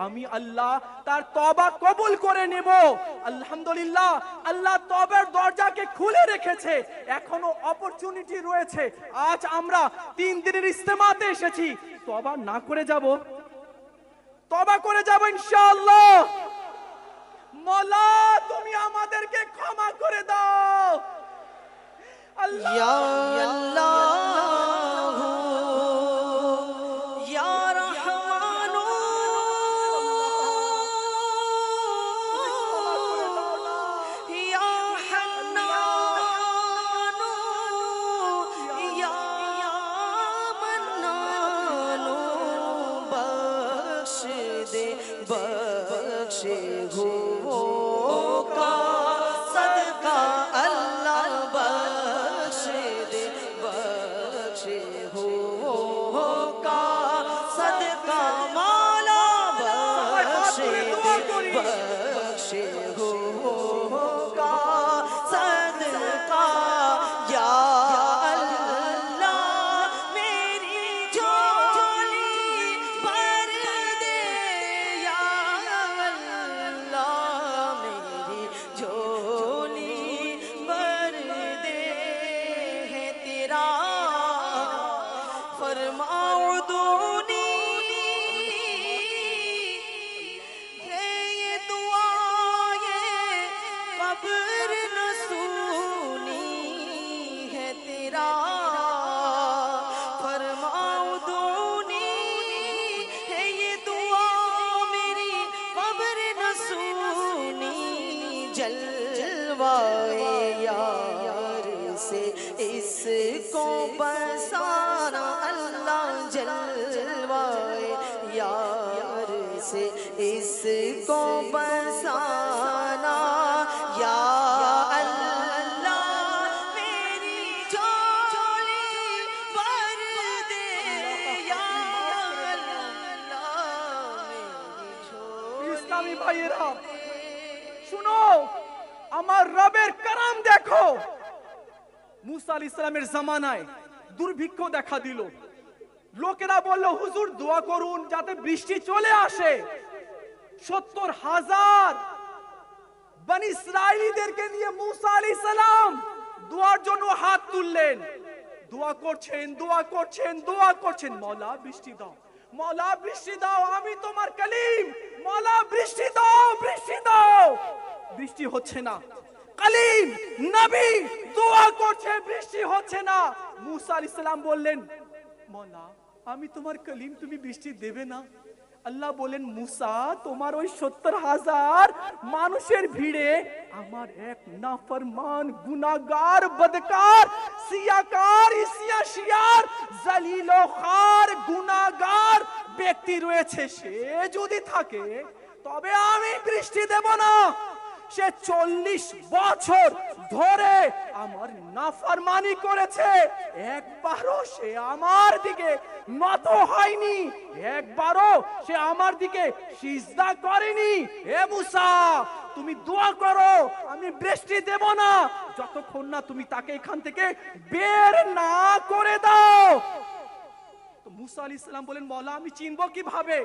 আমি আল্লাহ তার তওবা কবুল করে নেব। আলহামদুলিল্লাহ, আল্লাহ তওবার দরজাকে খুলে রেখেছে, এখনো অপরচুনিটি রয়েছে। আজ আমরা 3 দিনের ইস্তেমাতে এসেছি, তওবা না করে যাব, তওবা করে যাব ইনশাআল্লাহ। মওলা তুমি আমাদেরকে ক্ষমা করে দাও আল্লাহ। ইয়া আল্লাহ ইয়া রহমান ইয়া হান্নান ইয়া মান্নান বখশ দে बख्शे हो का सदका अल्लाह बख्शे दे, बख्शे हो का सदका मौला बख्शे दे, बख्शे हो का सदका या अल्लाह मेरी झोली भर दे जलवाए यार से इसको बसाना अल्लाह जलवाए यार से इसको बसाना या अल्लाह मेरी झोली भर दे या अल्लाह मेरी झोली ইসলামী ভাইয়েরা শুনো, আমার রবের কারাম দেখো। মুসা আলাইহিস সালামের জামানায় দুর্ভিক্ষ দেখা দিল। লোকেরা বলল, হুজুর দোয়া করুন যাতে বৃষ্টি চলে আসে। 70,000 বনি ইসরাইলীদেরকে নিয়ে মুসা আলাইহিস সালাম দোয়ার জন্য হাত তুললেন। দোয়া করছেন, দোয়া করছেন, দোয়া করছেন, মওলা বৃষ্টি দাও, মওলা বৃষ্টি দাও, আমি তোমার কলিম, মওলা বৃষ্টি দাও, বৃষ্টি দাও। বৃষ্টি হচ্ছে না। কলিম নবী দোয়া করছে, বৃষ্টি হচ্ছে না। মুসা আলাইহিস সালাম বললেন, মওলা আমি তোমার কলিম, তুমি বৃষ্টি দেবে না? আল্লাহ বলেন, মুসা তোমার ওই 70,000 মানুষের ভিড়ে আমার এক নাফরমান গুনাহগার বদকার সিয়াকার ইসিয়াশিয়ার জালিল ও খার গুনাহগার ব্যক্তি রয়েছে। সে যদি থাকে তবে আমি বৃষ্টি দেব না। সে 40 বছর ধরে আমার নাফরমানি করেছে, একবারও সে আমার দিকে নত হয়নি, একবারও সে আমার দিকে সিজদা করেনি। হে মুসা তুমি দোয়া করো, আমি বৃষ্টি দেব না যতক্ষণ না তুমি তাকে এখান থেকে বের না করে দাও। তো মুসা আলাইহিস সালাম বলেন, মওলা আমি চিনবো কিভাবে?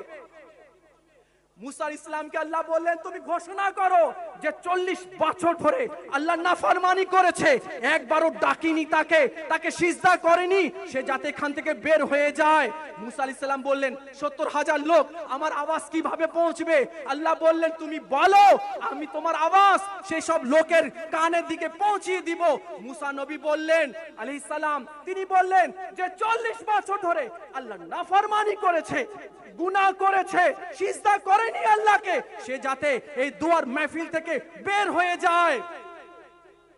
মুসা আলাইহিস সালামকে আল্লাহ বললেন, তুমি ঘোষণা করো যে 40 বছর ধরে আল্লাহ নাফরমানি করেছে, একবারও ডাকিনি তাকে, তাকে সিজদা করেনি, সে যাতে এখান থেকে বের হয়ে যায়। মুসা আলাইহিস সালাম বললেন, 70,000 লোক আমার আওয়াজ কিভাবে পৌঁছবে? আল্লাহ বললেন, তুমি বলো, আমি তোমার আওয়াজ সেই সব লোকের কানের দিকে পৌঁছিয়ে দিব। মুসা নবী বললেন আলাইহিস সালাম, তিনি বললেন যে 40 বছর ধরে আল্লাহ নাফরমানি করেছে, গুনাহ করেছে, সিজদা করেনি আল্লাহকে, সে যাতে এই দুয়ার মাহফিল থেকে বের হয়ে যায়।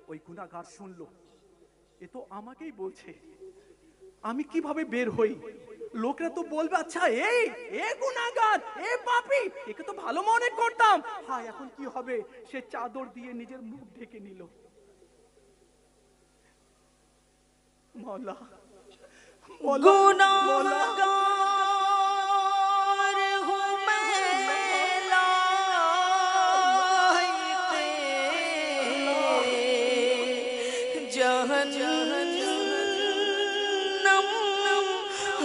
ওই গুনাহগার শুনলো, এ তো আমাকেই বলছে, আমি কিভাবে বের হই? লোকরা তো বলবে, আচ্ছা এ গুনাহগার, এ পাপী, একে তো ভালো মনে করতাম, হায় এখন কি হবে? সে চাদর দিয়ে নিজের মুখ ঢেকে নিল। মওলা गुनाहगार हूँ मैं लायक़े जहन्नम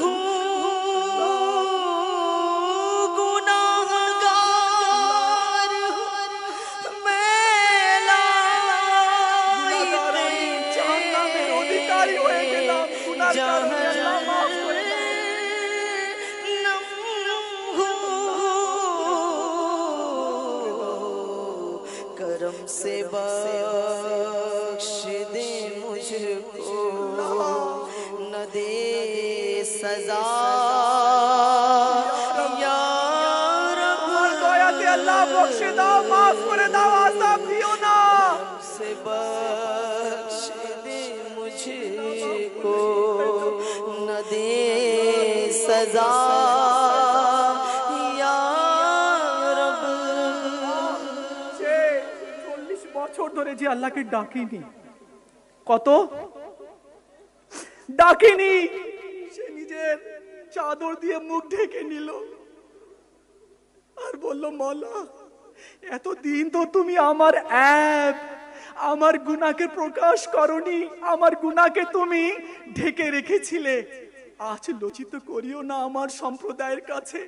हूँ, गुनाहगार हूँ मैं लायक़े জাহান্নামের অধিকারী হয়ে গেলাম, গুনাহগার হয়ে আল্লাহ মাফ করে দাও। करम से बख्श दे मुझको, न दे सजा या रब, আমার দয়াতে আল্লাহ বখশে দাও, মাফ করে দাও, আযাব দিও না। से बख्श दे मुझको, न दे सजा या रब। সে 40 বছর ধরে যে আল্লাহকে ডাকিনি, কত ডাকিনি, সে নিজের চাদর দিয়ে মুখ ঢেকে নিল আর বলল, মওলা এতদিন তো তুমি আমার আমার গুনাহকে প্রকাশ করনি, আমার গুনাহকে তুমি ঢেকে রেখেছিলে। আজ লজ্জিত করিও না আমার সম্প্রদায়ের কাছে,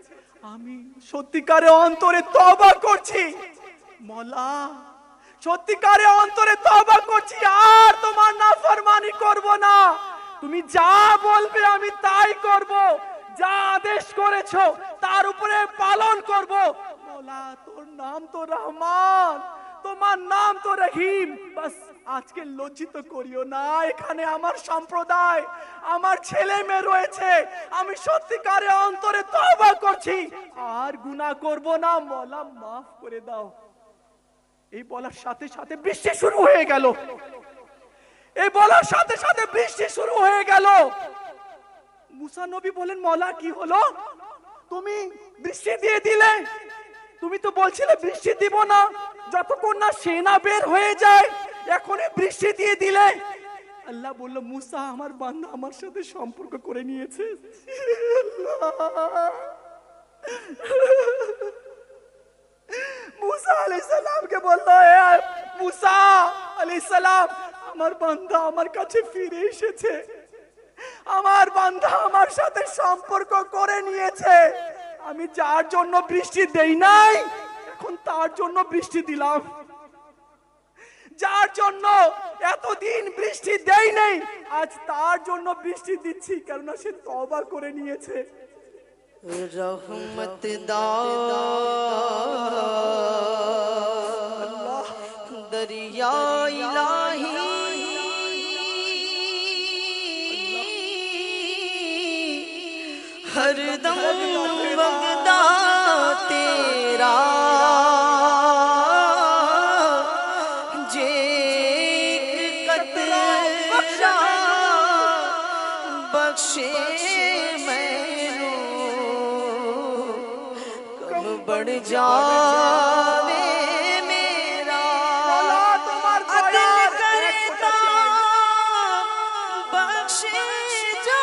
আমি সত্যিকারে অন্তরে তওবা করছি মওলা, সত্যিকারে অন্তরে তওবা করছি, আর তোমার নাফরমানি করব না। তুমি যা বলবে আমি তাই করব, যা আদেশ করেছো তার উপরে পালন করব। মওলা তোর নাম তো রহমান, তোমার নাম তো রহিম, বাস আজকে লজ্জিত করিও না। এখানে আমার সম্প্রদায়, আমার ছেলে মেয়ে রয়েছে, আমি সত্যিকারে অন্তরে তওবা করছি, আর গুনাহ করব না, মওলা মাফ করে দাও। এই বলার সাথে সাথে বৃষ্টি শুরু হয়ে গেল। এই বলার সাথে সাথে বৃষ্টি শুরু হয়ে গেল। মুসা নবী বলেন, মওলা কি হলো? তুমি বৃষ্টি দিয়ে দিলে, তুমি তো বলছিলে বৃষ্টি দিব না যতক্ষণ না সেনা বের হয়ে যায়, এখনই বৃষ্টি দিয়ে দিলে। আল্লাহ বলল, মুসা আমার বান্দা আমার সাথে সম্পর্ক করে নিয়েছে। মুসা আলাইহিস সালামকে বলল, হে মুসা আলাইহিস সালাম, আমার বান্দা আমার কাছে ফিরে এসেছে, আমার বান্দা আমার সাথে সম্পর্ক করে নিয়েছে। আমি যার জন্য বৃষ্টি দেই নাই, এখন তার জন্য বৃষ্টি দিলাম। যার জন্য এতদিন বৃষ্টি দেই নাই, আজ তার জন্য বৃষ্টি দিচ্ছি, কেননা সে তওবা করে নিয়েছে। रहमत दरिया इलाही हरदम वगदा तेरा जे कतरा बख्शे बढ़ जावे मेरा दिल करता बख्शे जो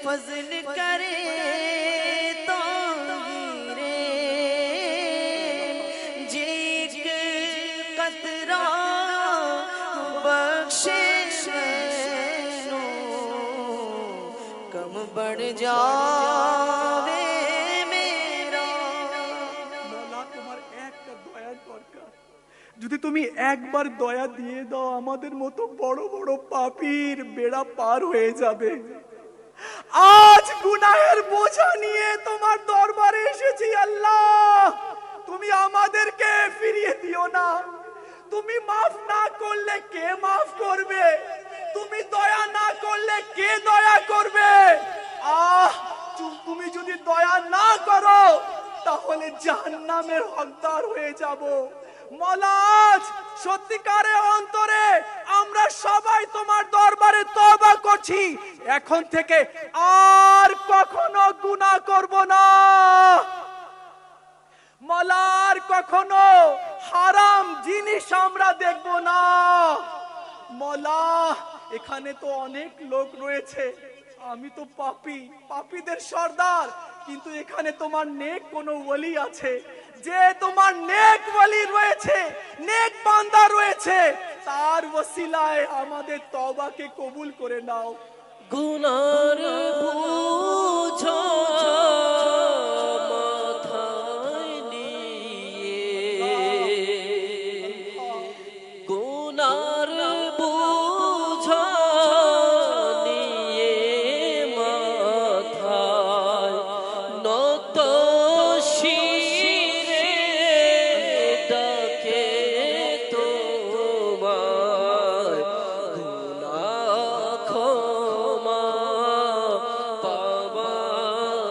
फजल करे तो गिरे जे कतरा बख्शे कम बढ़ जावे मेरा। মওলা তোমার একটা দয়ার দরকার, যদি তুমি একবার দয়া দিয়ে দাও, আমাদের মতো বড় বড় পাপীর বেড়া পার হয়ে যাবে। আজ গুনাহের বোঝা নিয়ে তোমার দরবারে এসেছি আল্লাহ, তুমি আমাদেরকে ফিরিয়ে দিও না। তুমি মাফ না করলে কে মাফ করবে? তুমি দয়া না করলে কে দয়া করবে? তুমি যদি দয়া না করো তাহলে জাহান্নামের হকদার হয়ে যাব। মওলা, আজ সত্যিকারে অন্তরে আমরা সবাই তোমার দরবারে তওবা করছি, এখন থেকে আর কখনো গুনাহ করব না। মওলা, আর কখনো হারাম জিনিস আমরা দেখব না। মওলা, এখানে তো অনেক লোক রয়েছে, আমি তো পাপী, পাপীদের সর্দার, কিন্তু এখানে তোমার নেক কোন ওলি আছে, যে তোমার নেক ওলি রয়েছে, নেক বান্দা রয়েছে, তার ওসিলায় আমাদের তওবাকে কবুল করে নাও। গুনার বোঝা মাথায় নিয়ে, গুনার বোঝা নিয়ে মাথায় নত শিরে ডাকে তোমায়, গুনাহ ক্ষমা পাবার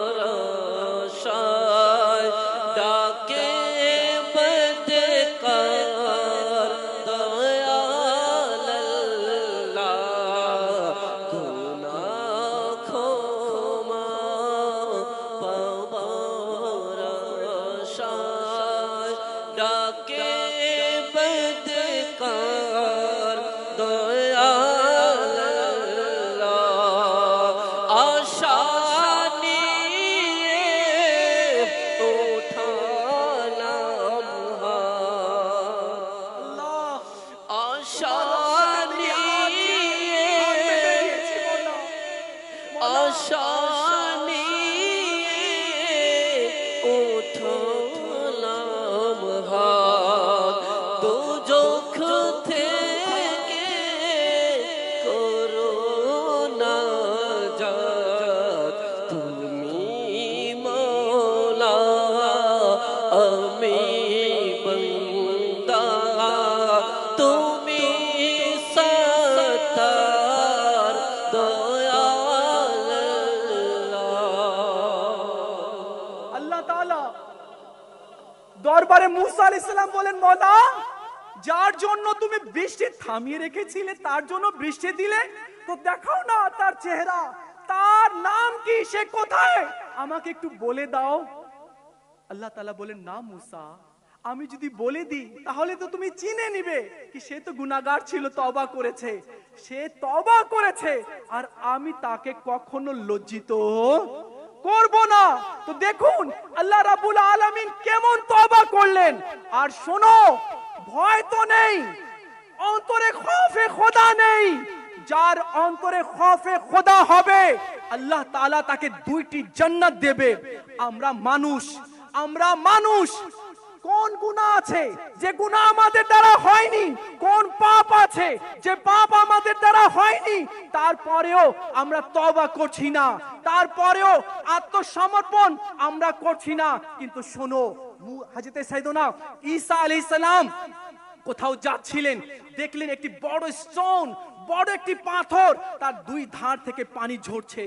দরবারে মুসা আলাইহিস সালাম বলেন, মওলা, যার জন্য তুমি বৃষ্টি থামিয়ে রেখেছিলে তার জন্য বৃষ্টি দিলে, তো দেখাও না তার চেহারা, তার নাম কি, সে কোথায়, আমাকে একটু বলে দাও। আল্লাহ তাআলা বলেন, না মুসা, আমি যদি বলে দিই তাহলে তো তুমি চিনে নিবে কি সে তো গুনাহগার ছিল, তওবা করেছে, সে তওবা করেছে, আর আমি তাকে কখনো লজ্জিত করব না। তো দেখুন আল্লাহ রাব্বুল আলামিন কেমন তওবা করলেন। আর শোনো, ভয় তো নেই, অন্তরে খৌফে খোদা নেই। যার অন্তরে খৌফে খোদা হবে আল্লাহ তাআলা তাকে দুইটি জান্নাত দেবে। আমরা মানুষ কোন গুনাহ আছে যে গুনাহ আমাদের দ্বারা হয়নি, কোন পাপ আছে যে পাপ আমাদের দ্বারা হয়নি, তারপরেও আমরা তওবা করছি না, তারপরেও আত্মসমর্পণ আমরা করছি না। কিন্তু শোনো, হযরত সাইয়েদনা ঈসা আলাইহিস সালাম কোথাও যাচ্ছিলেন, দেখলেন একটি বড় স্টোন, বড় একটি পাথর, তার দুই ধার থেকে পানি ঝরছে।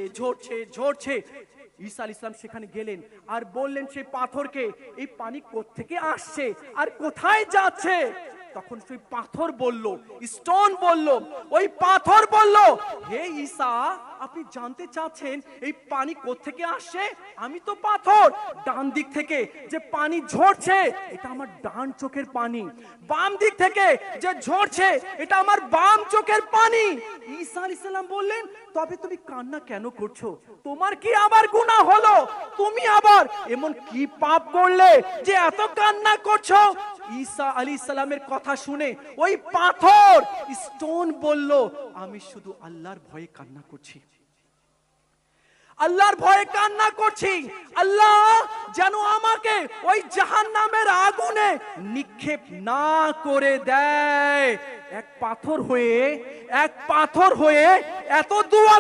ঈসা আলাইহিস সালাম সেখানে গেলেন আর বললেন সেই পাথরকে, এই পানি কোত্থেকে আসছে আর কোথায় যাচ্ছে? তখন সেই পাথর বলল, স্টোন বলল, ওই পাথর বলল, হে ঈসা, আপনি জানতে চাচ্ছেন এই পানি কোত্থেকে আসছে? আমি তো পাথর, ডান দিক থেকে যে পানি ঝরছে এটা আমার ডান চোখের পানি, বাম দিক থেকে যে ঝরছে এটা আমার বাম চোখের পানি। ঈসা আলাইহিস সালাম বললেন, তবে তুমি কান্না কেন করছো? তোমার কি আবার গুনাহ হলো? তুমি আবার এমন কি পাপ করলে যে এত কান্না করছো? ঈসা আলাইহিস সালামের কথা শুনে ওই পাথর, স্টোন বলল, আমি শুধু আল্লাহর ভয়ে কান্না করছি, আল্লাহর ভয়ে কান্না করছি। আল্লাহ যেন আমাকে ওই জাহান্নামের আগুনে নিক্ষেপ না করে দেয়। এক পাথর হয়ে এত দোয়া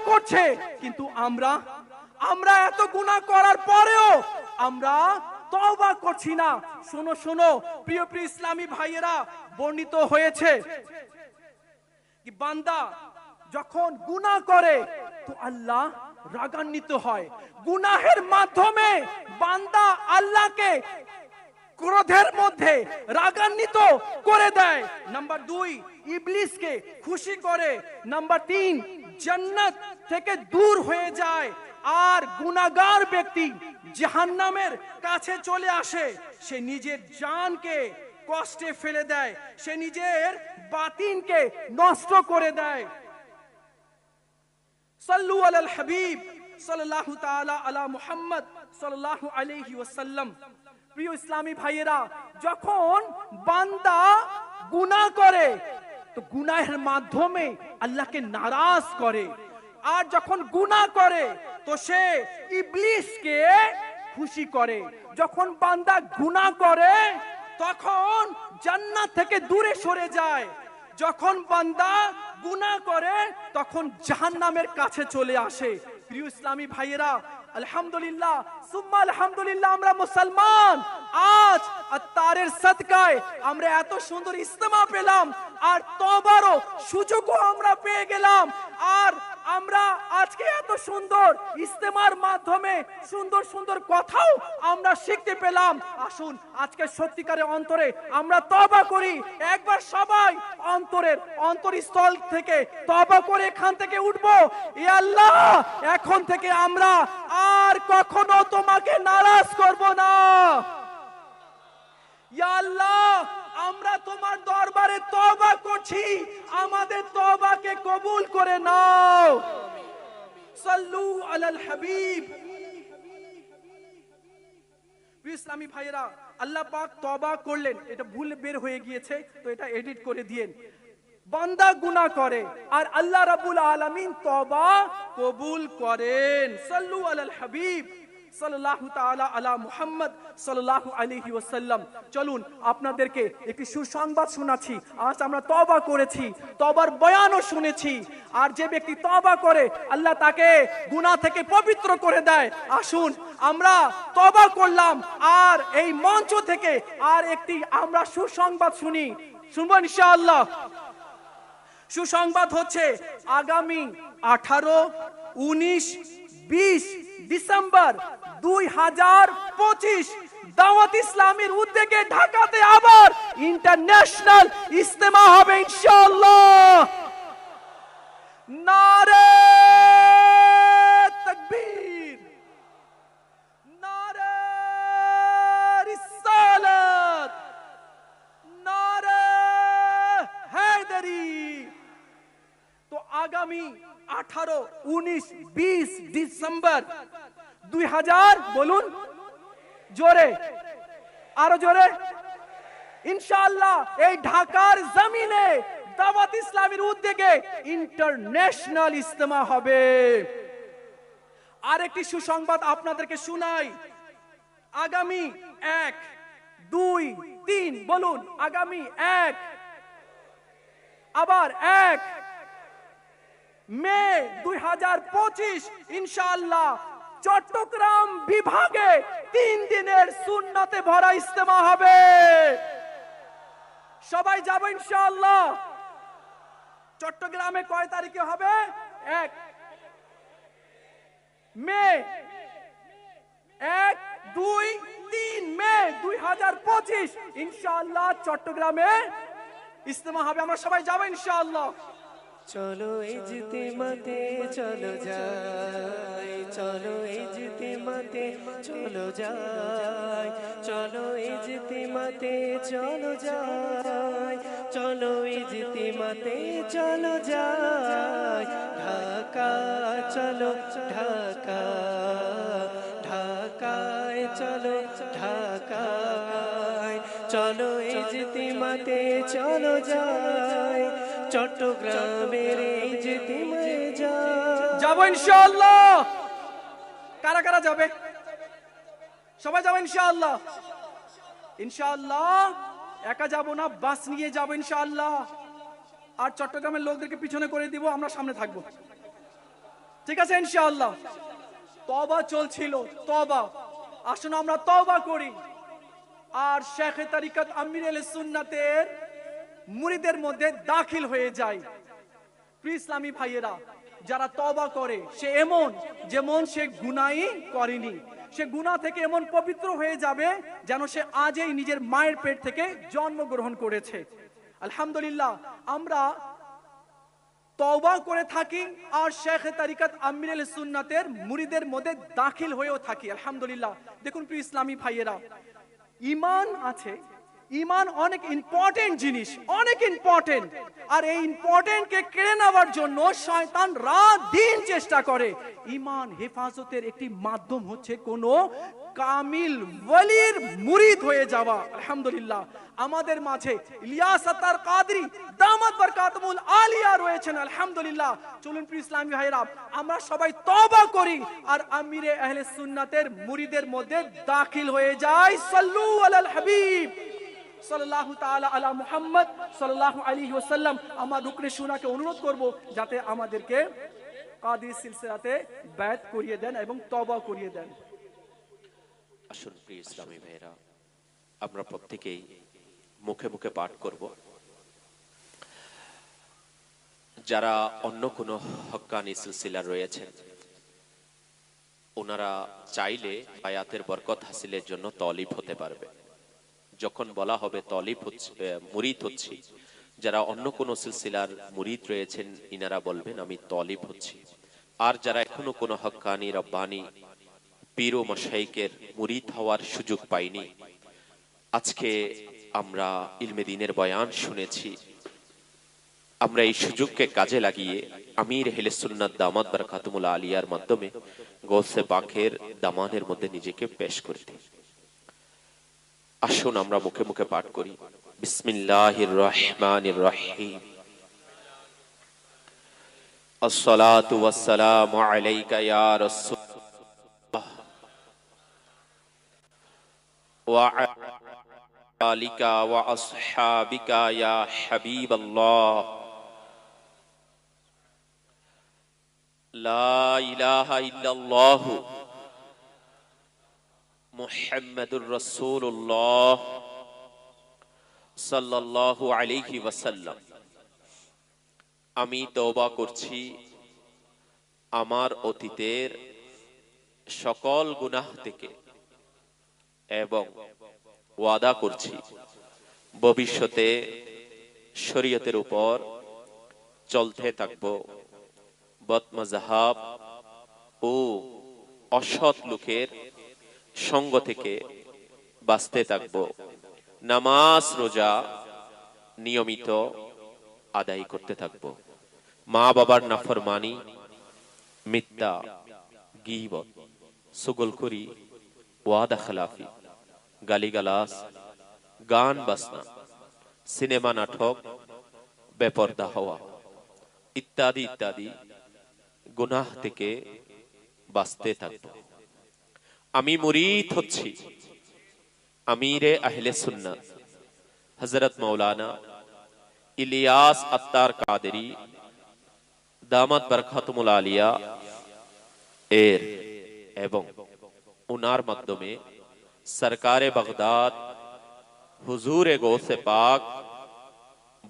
করছে, কিন্তু আমরা এত গুনাহ করার পরেও আমরা তওবা করছি না। শোনো প্রিয় ইসলামী ভাইয়েরা, বর্ণিত হয়েছে কি বান্দা যখন গুনাহ করে তো আল্লাহ রাগান্বিত হয়। গুনাহের মাধ্যমে বান্দা আল্লাহকে ক্রোধের মধ্যে রাগান্বিত করে দেয়। নাম্বার 2, ইবলিসকে খুশি করে। নাম্বার 3, জান্নাত থেকে দূর হয়ে যায়। আর গুনাহগার ব্যক্তি জাহান্নামের কাছে চলে আসে। সে নিজের জানকে কষ্টে ফেলে দেয়, সে নিজের বাতিনকে নষ্ট করে দেয়। সাল্লু আলাল হাবিব সাল্লাল্লাহু তাআলা আলা মুহাম্মদ সাল্লাল্লাহু আলাইহি ওয়াসাল্লাম। প্রিয় ইসলামী ভাইয়েরা, যখন বান্দা গুনাহ করে তো গুনাহের মাধ্যমে আল্লাহকে নারাজ করে। আর যখন গুনাহ করে তো সে ইবলিসকে খুশি করে। যখন বান্দা গুনাহ করে তখন জান্নাত থেকে দূরে সরে যায়। যখন বান্দা গুনাহ করে তখন জাহান্নামের কাছে চলে আসে। প্রিয় ইসলামী ভাইয়েরা, আলহামদুলিল্লাহ সুম্মা আলহামদুলিল্লাহ, আমরা মুসলমান। আজ আত্তারের সাদকায় আমরা এত সুন্দর ইজতিমা পেলাম, আর তওবারও সুযোগও আমরা পেয়ে গেলাম। আর আমরা আজকে এত সুন্দর ইজতিমার মাধ্যমে সুন্দর সুন্দর কথাও আমরা শিখতে পেলাম। আসুন আজকে সত্যিকারের অন্তরে আমরা তওবা করি। একবার সবাই অন্তরস্থল থেকে তওবা করে এখান থেকে উঠবো। ই আল্লাহ, এখন থেকে আমরা আর কখনো তোমাকে নারাজ করব না। ইয়া আল্লাহ, আমরা তোমার দরবারে তওবা করছি, আমাদের তওবাকে কবুল করে নাও। সাল্লু আলাল হাবিব। ইসলামী ভাইয়েরা, আল্লাহ পাক তওবা করলেন, এটা ভুল বের হয়ে গিয়েছে তো এটা এডিট করে দিয়েন। বান্দা গুনাহ করে আর আল্লাহ রাব্বুল আলামিন তওবা কবুল করেন। সাল্লু আলাল হাবিব সাল্লাল্লাহু তাআলা আলা মুহাম্মদ সাল্লাল্লাহু আলাইহি ওয়াসাল্লাম। চলুন আপনাদেরকে একটি সুসংবাদ শোনাচ্ছি। আজ আমরা তওবা করেছি, তওবার বয়ানও শুনেছি। আর যে ব্যক্তি তওবা করে আল্লাহ তাকে গুনাহ থেকে পবিত্র করে দেয়। আসুন আমরা তওবা করলাম, আর এই মঞ্চ থেকে আর একটি আমরা সুসংবাদ শুনবো ইনশাআল্লাহ। সুসংবাদ হচ্ছে আগামী 18, 19, 20 ডিসেম্বর 2025 দাওয়াত ইসলামের উদ্যোগে ঢাকাতে আবার ইন্টারন্যাশনাল ইজতেমা হবে ইনশাআল্লাহ। নারে তাকবীর, নারে রিসালাত, নারে হায়দারি। তো আগামী 18, 19, 20 ডিসেম্বর 2000 বলুন জোরে, আরো জোরে, ইনশাআল্লাহ এই ঢাকার জমিনে দাওয়াত ইসলামের উদ্যোগে ইন্টারন্যাশনাল ইজতেমা হবে। আরেকটি সুসংবাদ আপনাদেরকে শোনাই। আগামী 1, 2, 3 বলুন, আগামী 1 আবার 1 মে 2025 ইনশাআল্লাহ চট্টগ্রাম বিভাগে 3 দিনের সুন্নতে ভরা ইজতেমা হবে। সবাই যাবো ইনশাআল্লাহ। চট্টগ্রামে কয় তারিখে হবে? 1 মে, 1, 2, 3 মে 2025 ইনশাআল্লাহ চট্টগ্রামে ইজতেমা হবে। আমরা সবাই যাবো ইনশাআল্লাহ। চলো ইজতিমাতে চলো যাই, চলো ইজতিমাতে চলো যাই, চলো ইজতিমাতে চলো যাই, চলো ইজতিমাতে চলো যাই। ঢাকা চলো ঢাকা, ঢাকায় চলো ঢাকায়, চলো ইজতিমাতে চলো যাই, চট্টগ্রামের ইজতিমায় যাই। যাবো ইনশাআল্লাহ। কারা কারা যাবে? সবাই যাবো ইনশাআল্লাহ। ইনশাআল্লাহ একা যাব না, বাস নিয়ে যাবো ইনশাআল্লাহ। আর চট্টগ্রামের লোকদেরকে পিছনে করে দিব, আমরা সামনে থাকবো। ঠিক আছে ইনশাআল্লাহ। তওবা চলছিল, তওবা, আসুন আমরা তওবা করি আর শেখে তরিকত আমির আহলে সুন্নাতের মুরিদের মধ্যে দাখিল হয়ে যায়। প্রিয় ইসলামী ভাইয়েরা, যারা তওবা করে সে এমন যেমন সে গুনাহই করেনি, সে গুনাহ থেকে এমন পবিত্র হয়ে যাবে যেন সে আজই নিজের মায়ের পেট থেকে জন্মগ্রহণ করেছে। আলহামদুলিল্লাহ আমরা তওবা করে থাকি আর শেখে তরিকত আমির আহলে সুন্নাতের মুরিদের মধ্যে দাখিল হয়েও থাকি। আলহামদুলিল্লাহ। দেখুন প্রিয় ইসলামী ভাইয়েরা, ঈমান আছে, ঈমান অনেক ইম্পর্টেন্ট জিনিস, অনেক ইম্পর্টেন্ট। আর এই ইম্পর্টেন্ট কে কেড়ে নেওয়ার জন্য শয়তান রাত দিন চেষ্টা করে। ঈমান হেফাজতের একটি মাধ্যম হচ্ছে কোন কামিল ওয়ালির মুরিদ হয়ে যাওয়া। আলহামদুলিল্লাহ আমাদের মাঝে ইলিয়াস আতার কাদরি দামাত বরকাতুল আলিয়া রয়েছেন। আলহামদুলিল্লাহ। চলুন প্রিয় ইসলামী ভাইরা, আমরা সবাই তওবা করি আর আমিরে আহলে সুন্নাতের মুরিদের মধ্যে দাখিল হয়ে যাই। সাল্লু আলাল হাবিব সাল্লাল্লাহু তাআলা আলা মুহাম্মদ সাল্লাল্লাহু আলাইহি ওয়াসাল্লাম। আমার রুকনে সুনাকে অনুরোধ করব যাতে আমাদেরকে কাদির সিলসিলাতে বায়াত করিয়ে দেন এবং তওবা করিয়ে দেন। আসুন প্রিয় ইসলামী ভাইরা, আমরা প্রত্যেকেই মুখে মুখে পাঠ করব। যারা অন্য কোনো হক্কানি সিলসিলা রয়েছেন ওনারা চাইলে বায়াতের বরকত হাসিলের জন্য তলিব হতে পারবে। যখন বলা হবে তলিব হচ্ছে, মুরিদ হচ্ছি, যারা অন্য কোন সিলসিলার মুরিদ রয়েছেন ইনারা বলবেন আমি তলিব হচ্ছি। আর যারা এখনো কোনো হক্কানি রব্বানি পীর ও মাশাইখের মুরিদ হওয়ার সুযোগ পাইনি, আজকে আমরা ইলমে দ্বীনের বয়ান শুনেছি, আমরা এই সুযোগকে কাজে লাগিয়ে আমির আহলে সুন্নাত দামাত বরকাতুল আলিয়ার মাধ্যমে গৌসে পাকের দামানের মধ্যে নিজেকে পেশ করে দিই। আসুন আমরা মুখে মুখে পাঠ করি। বিসমিল্লাহির রহমানির রহিম। আসসালাতু ওয়াসসালামু আলাইকা ইয়া রাসূলুল্লাহ ওয়া আলিকা ওয়া আসহাবিকা ইয়া হাবিবাল্লাহ। লা ইলাহা ইল্লাল্লাহু মুহাম্মাদুর রাসূলুল্লাহ সাল্লাল্লাহু আলাইহি ওয়াসাল্লাম। আমি তওবা করছি আমার অতীতের সকল গুনাহ থেকে এবং ওয়াদা করছি ভবিষ্যতে শরীয়তের উপর চলতে থাকব, বদমাযহাব ও অসৎ লোকের সঙ্গ থেকে বাঁচতে থাকব, নামাজ রোজা নিয়মিত আদায় করতে থাকব, মা বাবার নাফরমানি, মিথ্যা, গীবত, সুগলখুরি, ওয়াদা খেলাফি, গালিগালাজ, গান বাজনা, সিনেমা নাটক, বেপরদা হওয়া ইত্যাদি ইত্যাদি গুনাহ থেকে বাঁচতে থাকব। আমি মুরিদ হচ্ছি আমিরে আহলে সুন্নাত হযরত মাওলানা ইলিয়াস আত্তার কাদেরী দামাত বরকাতুল আলিয়া এর এবং উনার মাধ্যমে সরকারে বাগদাদ হুজুরে গৌসে পাক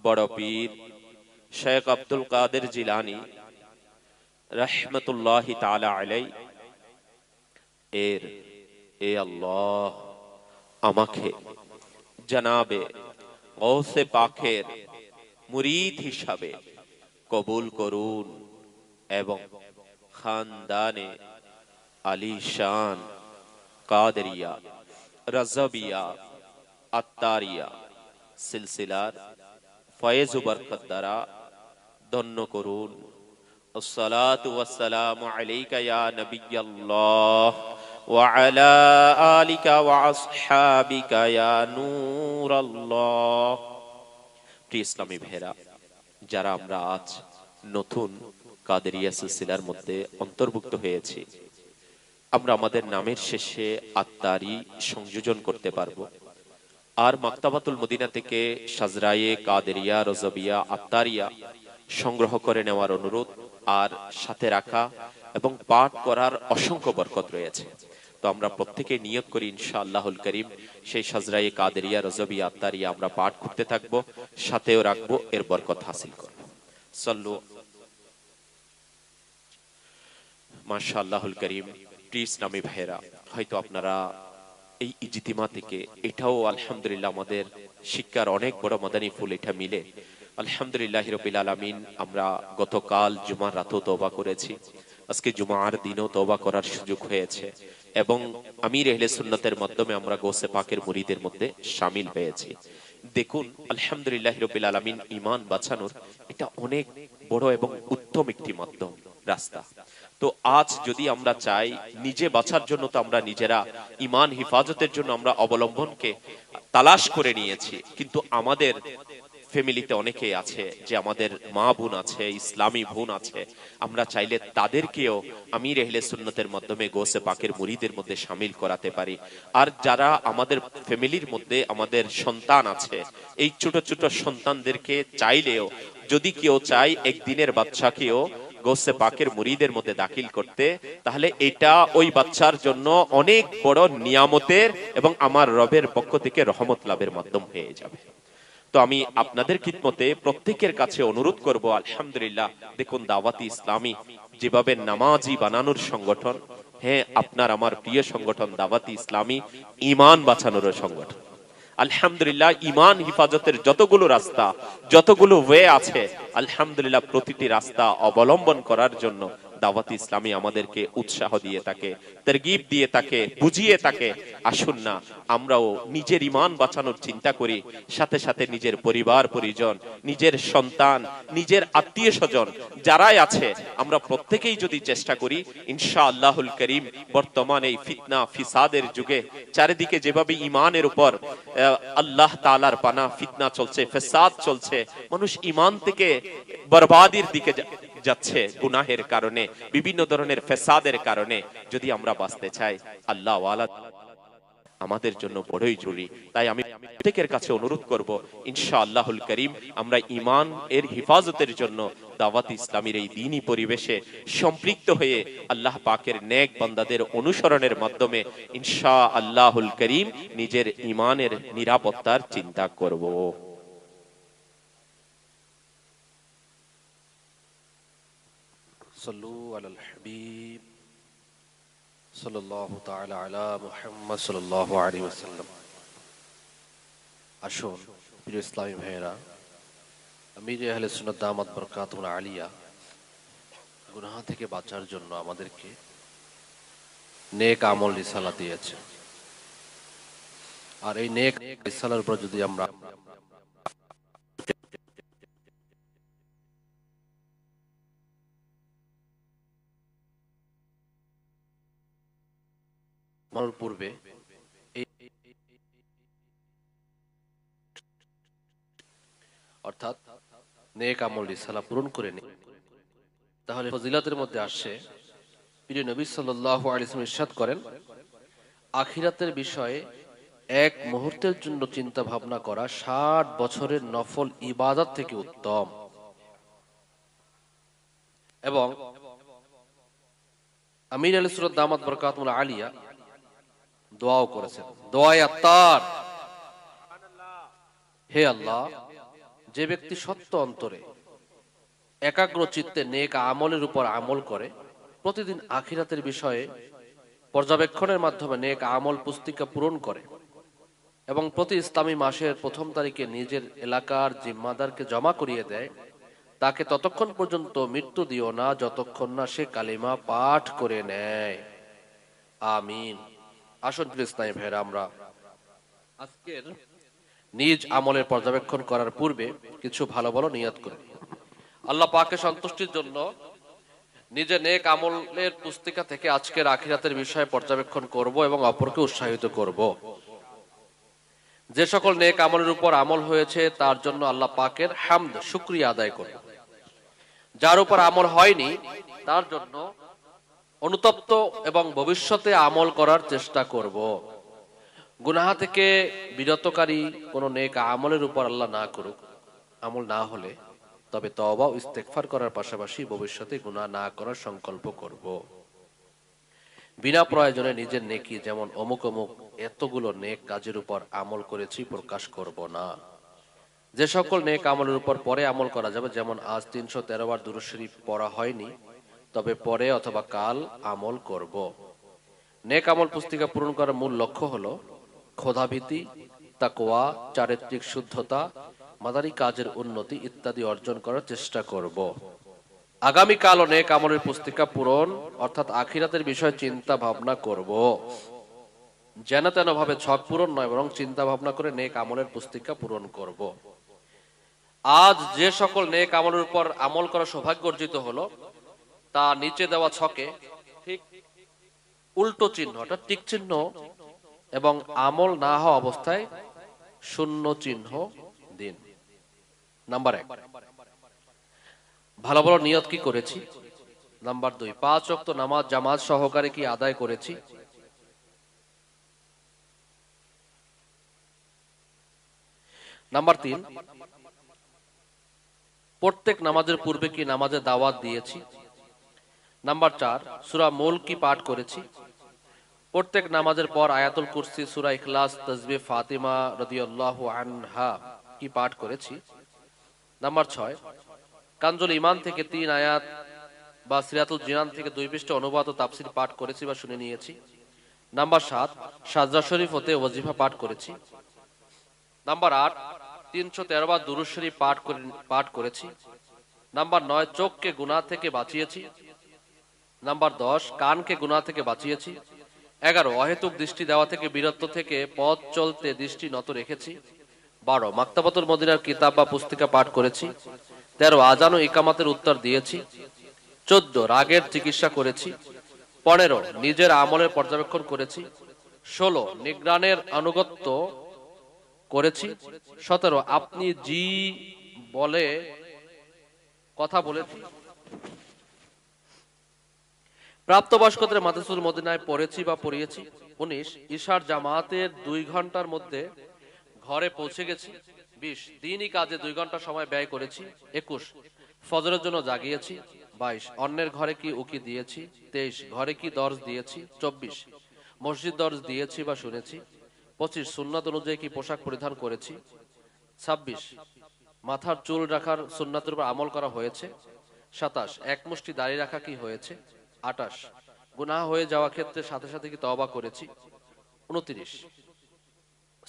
বড় পীর শেখ আব্দুল কাদের জিলানী রহমতুল্লাহি তাআলা আলাইহি এর এ আল্লাহ আমাকে জনাবে গৌসে পাকের মুরিদ হিসাবে কবুল করুন এবং খানদানে আলিশান কাদেরিয়া রাজাবিয়া আত্তারিয়া সিলসিলার ফয়েজ ও বরকত দ্বারা ধন্য করুন। আসসালাতু ওয়াসসালামু আলাইকা ইয়া নবিয়াল্লাহ ওয়া আলা আলিকা ওয়া আসহাবিকা ইয়া নূরাল্লাহ। প্রিয় ইসলামী ভাইরা, যারা আমরা আজ নতুন কাদেরিয়া সিলসিলার মধ্যে অন্তর্ভুক্ত হয়েছি, আমরা আমাদের নামের শেষে আত্তারি সংযোজন করতে পারবো। আর মাকতাবাতুল মদিনা থেকে সাজরায়ে কাদেরিয়া রজবিয়া আত্তারিয়া সংগ্রহ করে নেওয়ার অনুরোধ আর সাথে রাখা এবং পাঠ করার অসংখ্য বরকত রয়েছে। তো আমরা প্রত্যেকে নিয়ত করি ইনশাআল্লাহুল করিম সেই সাজরায়ে কাদেরিয়া রজবিয়া আত্তারিয়া আমরা পাঠ করতে থাকবো, সাথেও রাখবো, এর বরকত হাসিল করব। সাল্লু মাশাআল্লাহুল করিম। প্রিয় ইসলামী ভাইরা, হয়তো আপনারা এই ইজতিমা থেকে এটাও আলহামদুলিল্লাহ আমাদের শিক্ষার অনেক বড় মাদানী ফুল এটা মিলে আলহামদুলিল্লাহ রাব্বিল আলামিন। আমরা গতকাল জুমার রাতও তওবা করেছি, আজকে জুমার দিনও তওবা করার সুযোগ হয়েছে এবং আমির আহলে সুন্নাতের মাধ্যমে আমরা গৌসে পাকের মুরিদের মধ্যে শামিল হয়েছি। দেখুন আলহামদুলিল্লাহ রাব্বিল আলামিন, ঈমান বাঁচানোর এটা অনেক বড় এবং উত্তম একটি মাধ্যম রাস্তা। তো আজ যদি আমরা চাই নিজে বাঁচার জন্য, তো আমরা নিজেরা ঈমান হিফাজতের জন্য আমরা অবলম্বনকে তালাশ করে নিয়েছি, কিন্তু আমাদের ফ্যামিলিতে অনেকেই আছে যে আমাদের মা বোন আছে, ইসলামী বোন আছে, আমরা চাইলে তাদেরকেও আমির আহলে সুন্নতের মাধ্যমে গৌসে পাকের মুরিদের মধ্যে শামিল করাতে পারি। আর যারা আমাদের ফ্যামিলির মধ্যে আমাদের সন্তান আছে, এই ছোট ছোট সন্তানদেরকে চাইলেও, যদি কেউ চায় একদিনের বাচ্চাকেও গৌসে পাকের মুরিদের মধ্যে দাখিল করতে, তাহলে এটা ওই বাচ্চার জন্য অনেক বড় নিয়ামতের এবং আমার রবের পক্ষ থেকে রহমত লাভের মাধ্যম হয়ে যাবে। তো আমি আপনাদের খিদমতে প্রত্যেকের কাছে অনুরোধ করব, আলহামদুলিল্লাহ দেখুন দাওয়াতি ইসলামী যেভাবে নামাজি বানানোর সংগঠন, হ্যাঁ আপনার আমার প্রিয় সংগঠন দাওয়াতি ইসলামী ঈমান বাঁচানোর সংগঠন। আলহামদুলিল্লাহ ঈমান হিফাজতের যতগুলো রাস্তা, যতগুলো ওয়ে আছে, আলহামদুলিল্লাহ প্রতিটি রাস্তা অবলম্বন করার জন্য দাওয়াতি ইসলামী আমাদেরকে উৎসাহ দিয়ে থাকে, তারগিব দিয়ে থাকে, বুঝিয়ে থাকে। আসুন না আমরাও নিজের ঈমান বাঁচানোর চিন্তা করি, সাথে সাথে নিজের পরিবার পরিজন, নিজের সন্তান, নিজের আত্মীয় স্বজন যারাই আছে, আমরা প্রত্যেকেই যদি চেষ্টা করি ইনশাআল্লাহুল করিম, বর্তমান এই ফিতনা ফিসাদের যুগে চারিদিকে যেভাবে ঈমানের উপর আল্লাহ তাআলার পানা ফিতনা চলছে, ফিসাদ চলছে, মানুষ ঈমান থেকে বরবাদির দিকে যাচ্ছে গুনাহের কারণে, বিভিন্ন ধরনের ফেসাদের কারণে। যদি আমরা বাঁচতে চাই, আল্লাহ ওয়ালা আমাদের জন্য বড়ই জরুরি। তাই আমি প্রত্যেকের কাছে অনুরোধ করব ইনশাআল্লাহুল করিম আমরা ঈমান এর হিফাজতের জন্য দাওয়াত ইসলামীর এই দ্বীনি পরিবেশে সম্পৃক্ত হয়ে আল্লাহ পাকের নেক বান্দাদের অনুসরণের মাধ্যমে ইনশাআল্লাহুল করিম নিজের ঈমানের নিরাপত্তার চিন্তা করব। সাল্লু আলাল হাবিব সাল্লাল্লাহু তাআলা আলা মুহাম্মদ সাল্লাল্লাহু আলাইহি ওয়াসাল্লাম। আসুন প্রিয় ইসলামী ভাইয়েরা, আমির আহলে সুন্নাত দামাত বরকাতুল আলিয়া গুনাহ থেকে বাঁচার জন্য আমাদেরকে নেক আমল রিসালা দিয়েছে। আর এই নেক রিসালার উপর যদি আমরা পূর্বে অর্থাৎ নেক আমল রিসালা পূরণ করে নিই, তাহলে ফজিলতের মধ্যে আসছে প্রিয় নবী সাল্লাল্লাহু আলাইহি ওয়াসাল্লাম ইরশাদ করেন, আখিরাতের বিষয়ে এক মুহূর্তের জন্য চিন্তা ভাবনা করা 60 বছরের নফল ইবাদত থেকে উত্তম। এবং আমির আলী সুরত দামাত বরকাতুল আলিয়া দোয়াও করেছেন, দোয়ায়ে আত্তার, হে আল্লাহ, যে ব্যক্তি সত্য অন্তরে একাগ্র চিত্তে নেক আমলের উপর আমল করে, প্রতিদিন আখিরাতের বিষয়ে পর্যবেক্ষণের মাধ্যমে নেক আমল পুস্তিকা পূরণ করে এবং প্রতি ইসলামী মাসের প্রথম তারিখে নিজের এলাকার জিম্মাদারকে জমা করিয়ে দেয়, তাকে ততক্ষণ পর্যন্ত মৃত্যু দিও না যতক্ষণ না সে কালিমা পাঠ করে নেয়। আমিন। আসুন প্রিয় ইসলামী ভাইয়েরা, আমরা আজকের নিজ আমলের পর্যবেক্ষণ করার পূর্বে কিছু ভালো ভালো নিয়ত করি। আল্লাহ পাকের সন্তুষ্টির জন্য নিজে নেক আমলের পুস্তিকা থেকে আজকের আখিরাতের বিষয়ে পর্যবেক্ষণ করব এবং অপরকে উৎসাহিত করব। যে সকল নেক আমলের উপর আমল হয়েছে তার জন্য আল্লাহ পাকের হামদ, শুকরিয়া আদায় করব। যার উপর আমল হয়নি তার জন্য অনুতপ্ত এবং ভবিষ্যতে আমল করার চেষ্টা করব। গুনাহ থেকে বিরতকারী কোন নেক আমলের উপর আল্লাহ না করুক। আমল না হলে তবে তওবা ও ইস্তেগফার করার পাশাপাশি ভবিষ্যতে গুনাহ না করার সংকল্প করব। বিনা প্রয়োজনে নিজের নেকি, যেমন অমুক অমুক এতগুলো নেক কাজের উপর আমল করেছি, প্রকাশ করব না। যে সকল নেক আমলের উপর পরে আমল করা যাবে, যেমন আজ 313 বার দুরূদ শরীফ পড়া হয়নি, তবে পরে অথবা কাল আমল করব। নেক আমল পুস্তিকা পূরণ করার মূল লক্ষ্য হলো খোদাভীতি, তাকওয়া, চারিত্রিক শুদ্ধতা, মাদানী কাজের উন্নতি ইত্যাদি অর্জন করার চেষ্টা করব। আগামীকাল নেক আমলের পুস্তিকা পূরণ অর্থাৎ আখিরাতের বিষয়ে চিন্তা ভাবনা করব। যেন তেন ভাবে ছক পূরণ নয়, বরং চিন্তা ভাবনা করে নেক আমলের পুস্তিকা পূরণ করব। আজ যে সকল নেক আমলের উপর আমল করা সৌভাগ্য অর্জিত হলো, তা নিচে দেওয়া ছকে ঠিক উল্টো চিহ্ন অর্থাৎ টিক চিহ্ন এবং আমল না হওয়া অবস্থায় শূন্য চিহ্ন দিন। নাম্বার 1, ভালো ভালো নিয়ত কি করেছি। নাম্বার 2, 5 ওয়াক্ত নামাজ জামাত সহকারে কি আদায় করেছি। নাম্বার 3, প্রত্যেক নামাজের পূর্বে কি নামাজে দাওয়াত দিয়েছি। নাম্বার 4, সূরা মুলক কি পাঠ করেছি। প্রত্যেক নামাজের পর আয়াতুল কুরসি, সূরা ইখলাস, তাসবিহ ফাতিমা রাদিয়াল্লাহু আনহা কি পাঠ করেছি। নাম্বার 6, কানজুল ঈমান থেকে 3 আয়াত বা সিরাতুল জিনান থেকে 2 পৃষ্ঠা অনুবাদ ও তাফসীর পাঠ করেছি বা শুনে নিয়েছি। নাম্বার 7, সাজদা শরীফ হতে ওয়াজিফা পাঠ করেছি। নাম্বার 8, 313 বার দুরূদ শরীফ পাঠ করেছি। নাম্বার 9, চোখকে গুনাহ থেকে বাঁচিয়েছি। নাম্বার 10, কানকে গুনাহ থেকে বাঁচিয়েছি। 11, অহেতুক দৃষ্টি দেওয়া থেকে বিরত থেকে পথ চলতে দৃষ্টি নত রেখেছি। 12, মাকতাবাতুল মদিনার কিতাব বা পুস্তিকা পাঠ করেছি। 13, আজান ও ইকামাতের উত্তর দিয়েছি। 14, রাগের চিকিৎসা করেছি। 15, নিজের আমলের পর্যবেক্ষণ করেছি। 16, নিগ্রানের আনুগত্য করেছি। 17, আপনি জি বলে কথা বলেছি। প্রাপ্তবয়স্কদের মাদ্রাসাতুল মদিনায় পড়েছি বা পড়িয়েছি। 19, ঈশার জামাতের 2 ঘন্টার মধ্যে ঘরে পৌঁছে গেছি। 20, দিনই কাজে 2 ঘন্টা সময় ব্যয় করেছি। 21, ফজরের জন্য জাগিয়েছি। 22, অন্যের ঘরে কি উকি দিয়েছি। 23, ঘরে কি দরজ দিয়েছি। 24, মসজিদ দরজ দিয়েছি বা শুনেছি। 25, সুন্নাত অনুযায়ী কি পোশাক পরিধান করেছি। 26, মাথার চুল রাখার সুন্নাতের উপর আমল করা হয়েছে। 27, এক মুষ্টি দাড়ি রাখা কি হয়েছে। 28, গুনাহ হয়ে যাওয়া ক্ষেত্রে সাথে সাথে কি তওবা করেছি? 29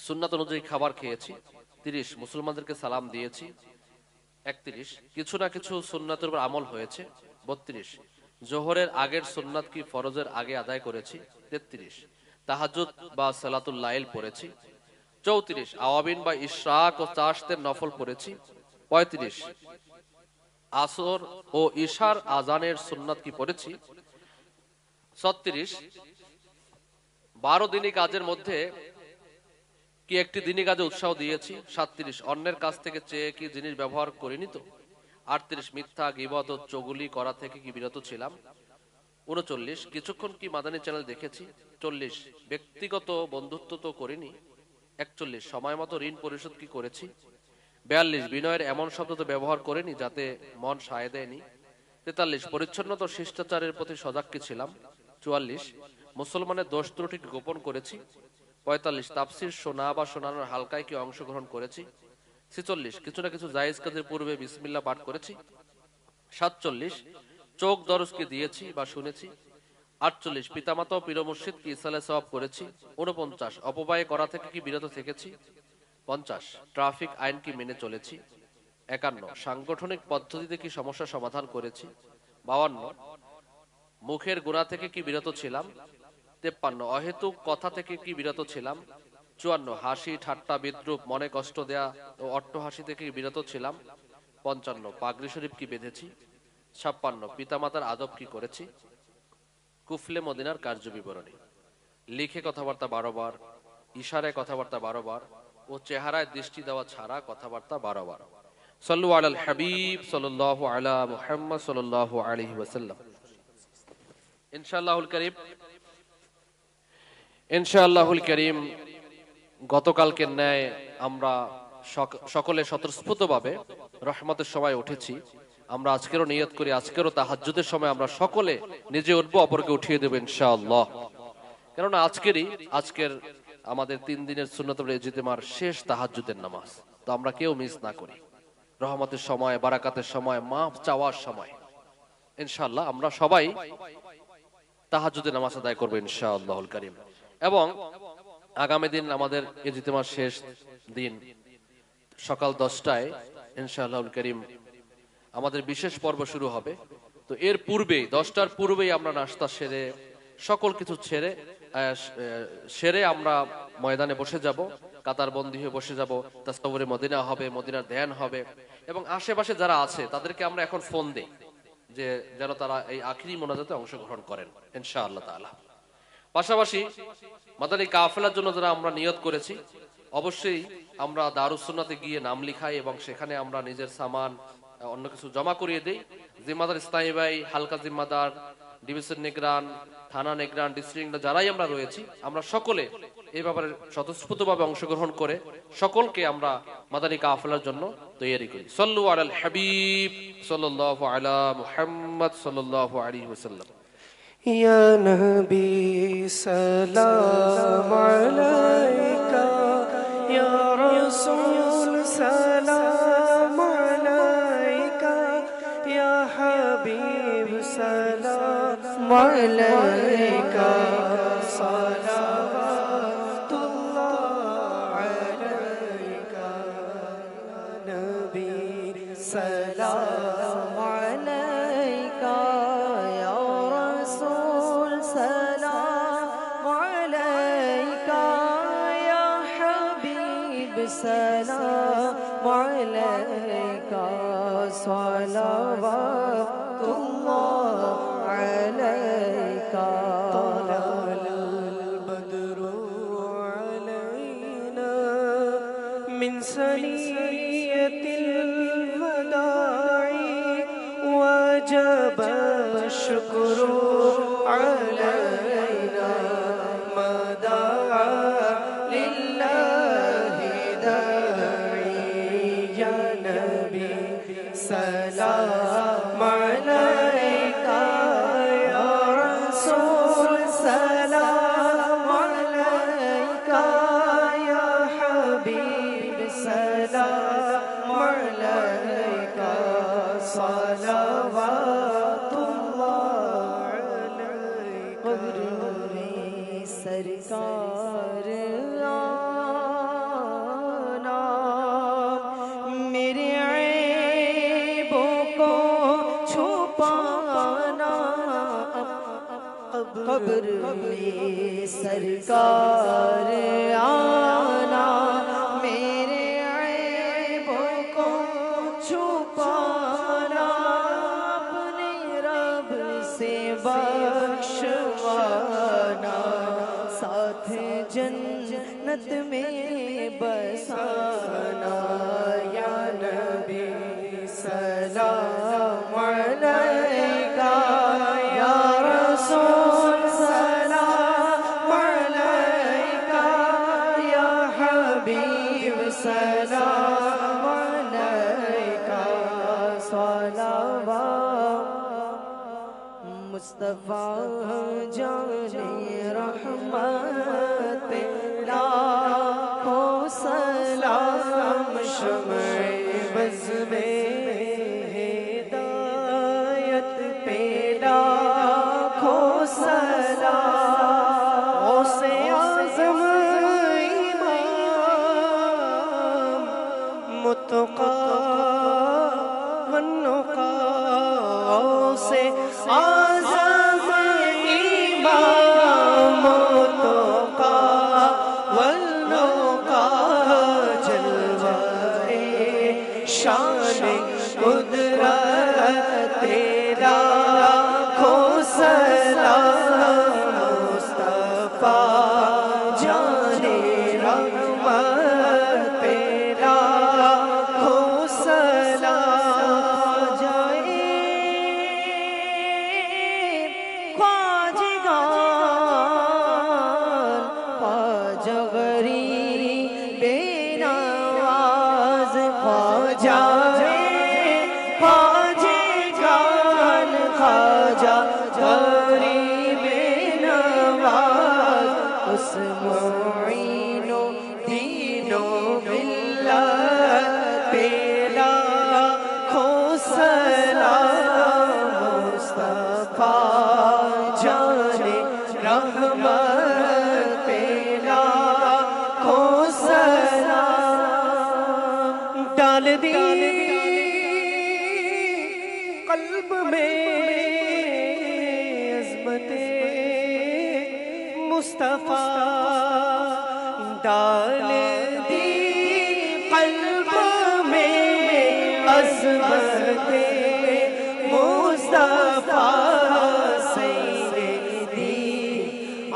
সুন্নাত অনুযায়ী খাবার খেয়েছি। 30 মুসলমানদেরকে সালাম দিয়েছি। 31 কিছু না কিছু সুন্নাতের উপর আমল হয়েছে। 32 জোহরের আগের সুন্নাত কি ফরজের আগে আদায় করেছি। 33 তাহাজ্জুদ বা সালাতুল লাইল পড়েছি। 34 আওয়াবিন বা ইশরাক ও চাশতের নফল পড়েছি। 35 আসর ও ইশার আজানের সুন্নাত কি পড়েছি। 36 12 দিনই কাজের মধ্যে কি একটি দিনই কাজে উৎসাহ দিয়েছি। 37 অন্যের কাছ থেকে চেয়ে কি জিনিস ব্যবহার করিনি তো। 38 মিথ্যা গীবত ও চুগলি করা থেকে কি বিরত ছিলাম। 39 কিছুক্ষণ কি মাদানী চ্যানেল দেখেছি। 40 ব্যক্তিগত বন্ধুত্ব তো করিনি। 41 সময় মতো ঋণ পরিশোধ কি করেছি। 42 বিনয়ের এমন শব্দ তো ব্যবহার করিনি যাতে মন সায় দেয়নি। 43 পরিচ্ছন্নতা ও শিষ্টাচারের প্রতি সজাগ কি ছিলাম। 44 মুসলমানের দোষ ত্রুটি গোপন করেছি। 45 তাফসির শোনা বা শোনানোর হালকায় কি অংশগ্রহণ করেছি। 46 কিছু না কিছু জায়েজ কাজের পূর্বে বিসমিল্লাহ পাঠ করেছি। 47 চোখ দরজ কি দিয়েছি বা শুনেছি। 48 পিতামাতা ও পীর মুর্শিদ কি ইসালে সওয়াব করেছি। 49 অপব্যয় করা থেকে কি বিরত থেকেছি। 50 ট্রাফিক আইন কি মেনে চলেছি। 51 সাংগঠনিক পদ্ধতিতে কি সমস্যা সমাধান করেছি। 52 মুখের গুনাহ থেকে কি বিরত ছিলাম। 53 অহেতুক কথা থেকে কি বিরত ছিলাম। 54 হাসি ঠাট্টা বিদ্রুপ মনে কষ্ট দেয়া ও অট্টহাসি থেকে কি বিরত ছিলাম। 55 পাগড়ি শরীফ কি বেঁধেছি। 56 পিতামাতার আদব কি করেছি। কুফলে মদিনার কার্য বিবরণী লিখে কথাবার্তা 12 বার, ইশারায় কথাবার্তা 12 বার ও চেহারায় দৃষ্টি দেওয়া ছাড়া কথাবার্তা 12 বার। সাল্লু আলাল হাবিব সাল্লাল্লাহু আলা মুহাম্মদ সাল্লাল্লাহু আলাইহি ওয়াসাল্লাম। ইনশাআল্লাহুল কারীম গতকালকের ন্যায় আমরা সকলে স্বতঃস্ফূর্তভাবে রহমতের সময় উঠেছি। আমরা আজকেরও নিয়ত করি, আজকেরও তাহাজ্জুদের সময় আমরা সকলে নিজে উঠবো, অপরকে উঠিয়ে দেবো ইনশাআল্লাহ। কেননা আজকের আমাদের 3 দিনের সুন্নতুল ইজতিমার শেষ তাহাজ্জুদের নামাজ, তো আমরা কেউ মিস না করি। রহমতের সময়, বারাকাতের সময়, মাফ চাওয়ার সময় ইনশাআল্লাহ আমরা সবাই তাহাজ্জুদের নামাজ আদায় করবো ইনশাআল্লাহুল কারীম। এবং আগামী দিন আমাদের ইজতিমার শেষ দিন সকাল 10টায় ইনশাআল্লাহুল কারীম আমাদের বিশেষ পর্ব শুরু হবে। তো এর পূর্বে 10টার পূর্বেই আমরা নাস্তা সেরে সকল কিছু সেরে আমরা ময়দানে বসে যাব, কাতারবন্দি হয়ে বসে যাব। তাসাউরে মদিনা হবে, মদিনার ধ্যান হবে এবং আশেপাশে যারা আছে তাদেরকে আমরা এখন ফোন দেই যে যেন তারা এই আখিরি মোনাজাতে অংশগ্রহণ করেন ইনশাআল্লাহ তাআলা। পাশাপাশি মাদানী কাফেলার জন্য যারা আমরা নিয়ত করেছি, অবশ্যই আমরা দারুস সুন্নাতে গিয়ে নাম লিখাই এবং সেখানে আমরা নিজের সামান অন্য কিছু জমা করিয়ে দেই। জিম্মাদার ইসলামী ভাই, হালকা জিম্মাদার, ডিভিশন নিগরান, থানা নিগরান, ডিস্ট্রিক্ট যারাই আমরা রয়েছি, আমরা সকলে এই ব্যাপারে স্বতঃস্ফূর্তভাবে অংশগ্রহণ করে সকলকে আমরা মাদানী কাফেলার জন্য তৈরি করি। সাল্লু আলাল হাবিব সাল্লাল্লাহু আলা মুহাম্মদ সাল্লাল্লাহু আলাইহি ওয়াসাল্লাম। ইয়া নবী সালাম আলাইকা, ইয়া রাসূল সালাম আলাইকা, ইয়া হাবিব সালাম আলাইকা, সালাওয়াতুল্লাহ আলাইকা, ইয়া নবী সালাম আলাইকা, ইয়া রাসূল সালাম আলাইকা, ইয়া হাবিব সালাম আলাইকা, সালাওয়াতুল্লাহ আলাইকা। طلع البدر علينا من ثنية الوداع وجب الشكر علينا ما دعا لله داعي. يا نبي سلام عليك، يا رسول سلام عليك، يا حبيب سلام عليك، صلوات الله عليك. سرکار آنا میرے عیبوں کو چھپانا قبر میں سرکار آنا میرے عیبوں کو چھپانا اپنے رب سے بخشوانا ساتھ جنت میں بسانا یا نبی سلام علیکہ یا رسول سلام علیکہ یا حبیب سلام علیکہ صلوات مصطفیٰ جان رحمت لاکھوں سلام شمع بز میں ہدایت پہ لاکھوں سلام غوث اعظم امام متقی والنقی غوث اعظم امام متقی والنقی جلوہ شان قدرت تیرا لاکھوں سلام مصطفیٰ جان رحمت تیرا لاکھوں سلام جائے خواجگان خواجہ غریب بے نواز خواجہ خواجگان خواجہ غریب نواز اس معین و دین و ملت پہ لاکھوں سلام مصطفیٰ جان رحمت پہ لاکھوں سلام ڈال دی قلب میں عظمت مصطفیٰ ڈال دی قلب میں عظمت مصطفیٰ سیدی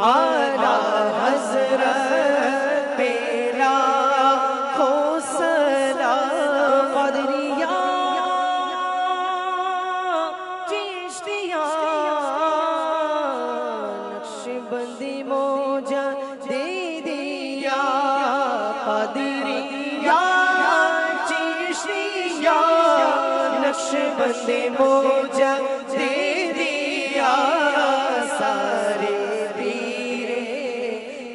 اعلیٰ حضرت پہ لاکھوں سلام قادریہ چشتیہ نقشبندی مجددیہ قادریہ چشتیہ نقشبندی مجددیہ سارے پیر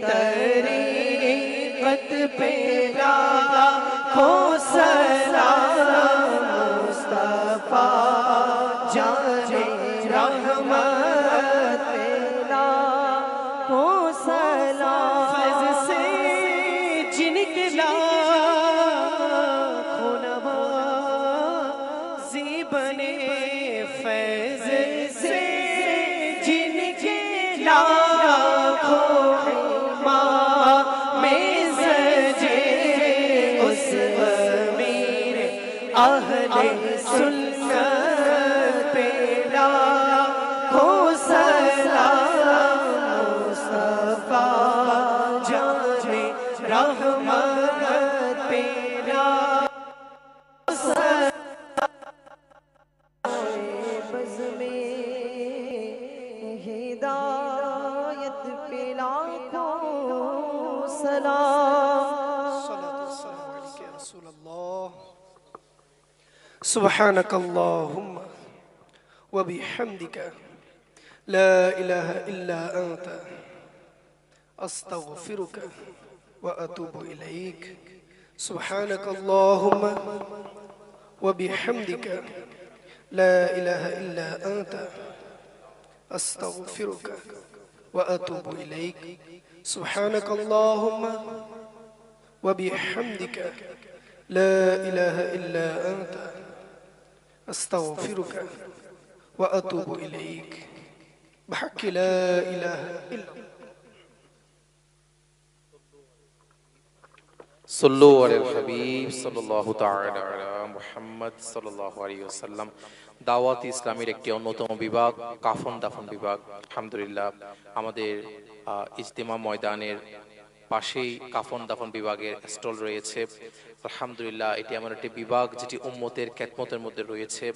طریقت پہ لاکھوں سلام مصطفیٰ جان رحمت پہ لاکھوں سلام فیض سے جن کے لاکھوں نوازی بنے فیض سے جن کے لاکھوں میں سجے اس امیر اہل سنت پہ لاکھوں سلام مصطفیٰ جان رحمت پہ لاکھوں سلام بز میں ہدایت پہ لاکھوں سلام سبحانك اللهم وبحمدك لا إله إلا أنت أستغفرك وأتوب إليك سبحانك اللهم وبحمدك لا إله إلا أنت أستغفرك وأتوب إليك سبحانك اللهم وبحمدك لا إله إلا أنت أستغفرك وأتوب إليك بحق لا إله إلا الله সল্লু আলাল হাবিব সাল্লাল্লাহু তাআলা আলা মুহাম্মদ সাল্লাল্লাহু আলাইহি ওয়াসাল্লাম। দাওয়াত ইসলামের একটি অন্যতম বিভাগ কাফন দাফন বিভাগ। আলহামদুলিল্লাহ আমাদের ইজতিমা ময়দানের পাশেই কাফন দাফন বিভাগের স্টল রয়েছে। আলহামদুলিল্লাহ এটি এমন একটি বিভাগ যেটি উম্মতের খেদমতের মধ্যে রয়েছে।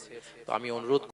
তো আমি অনুরোধ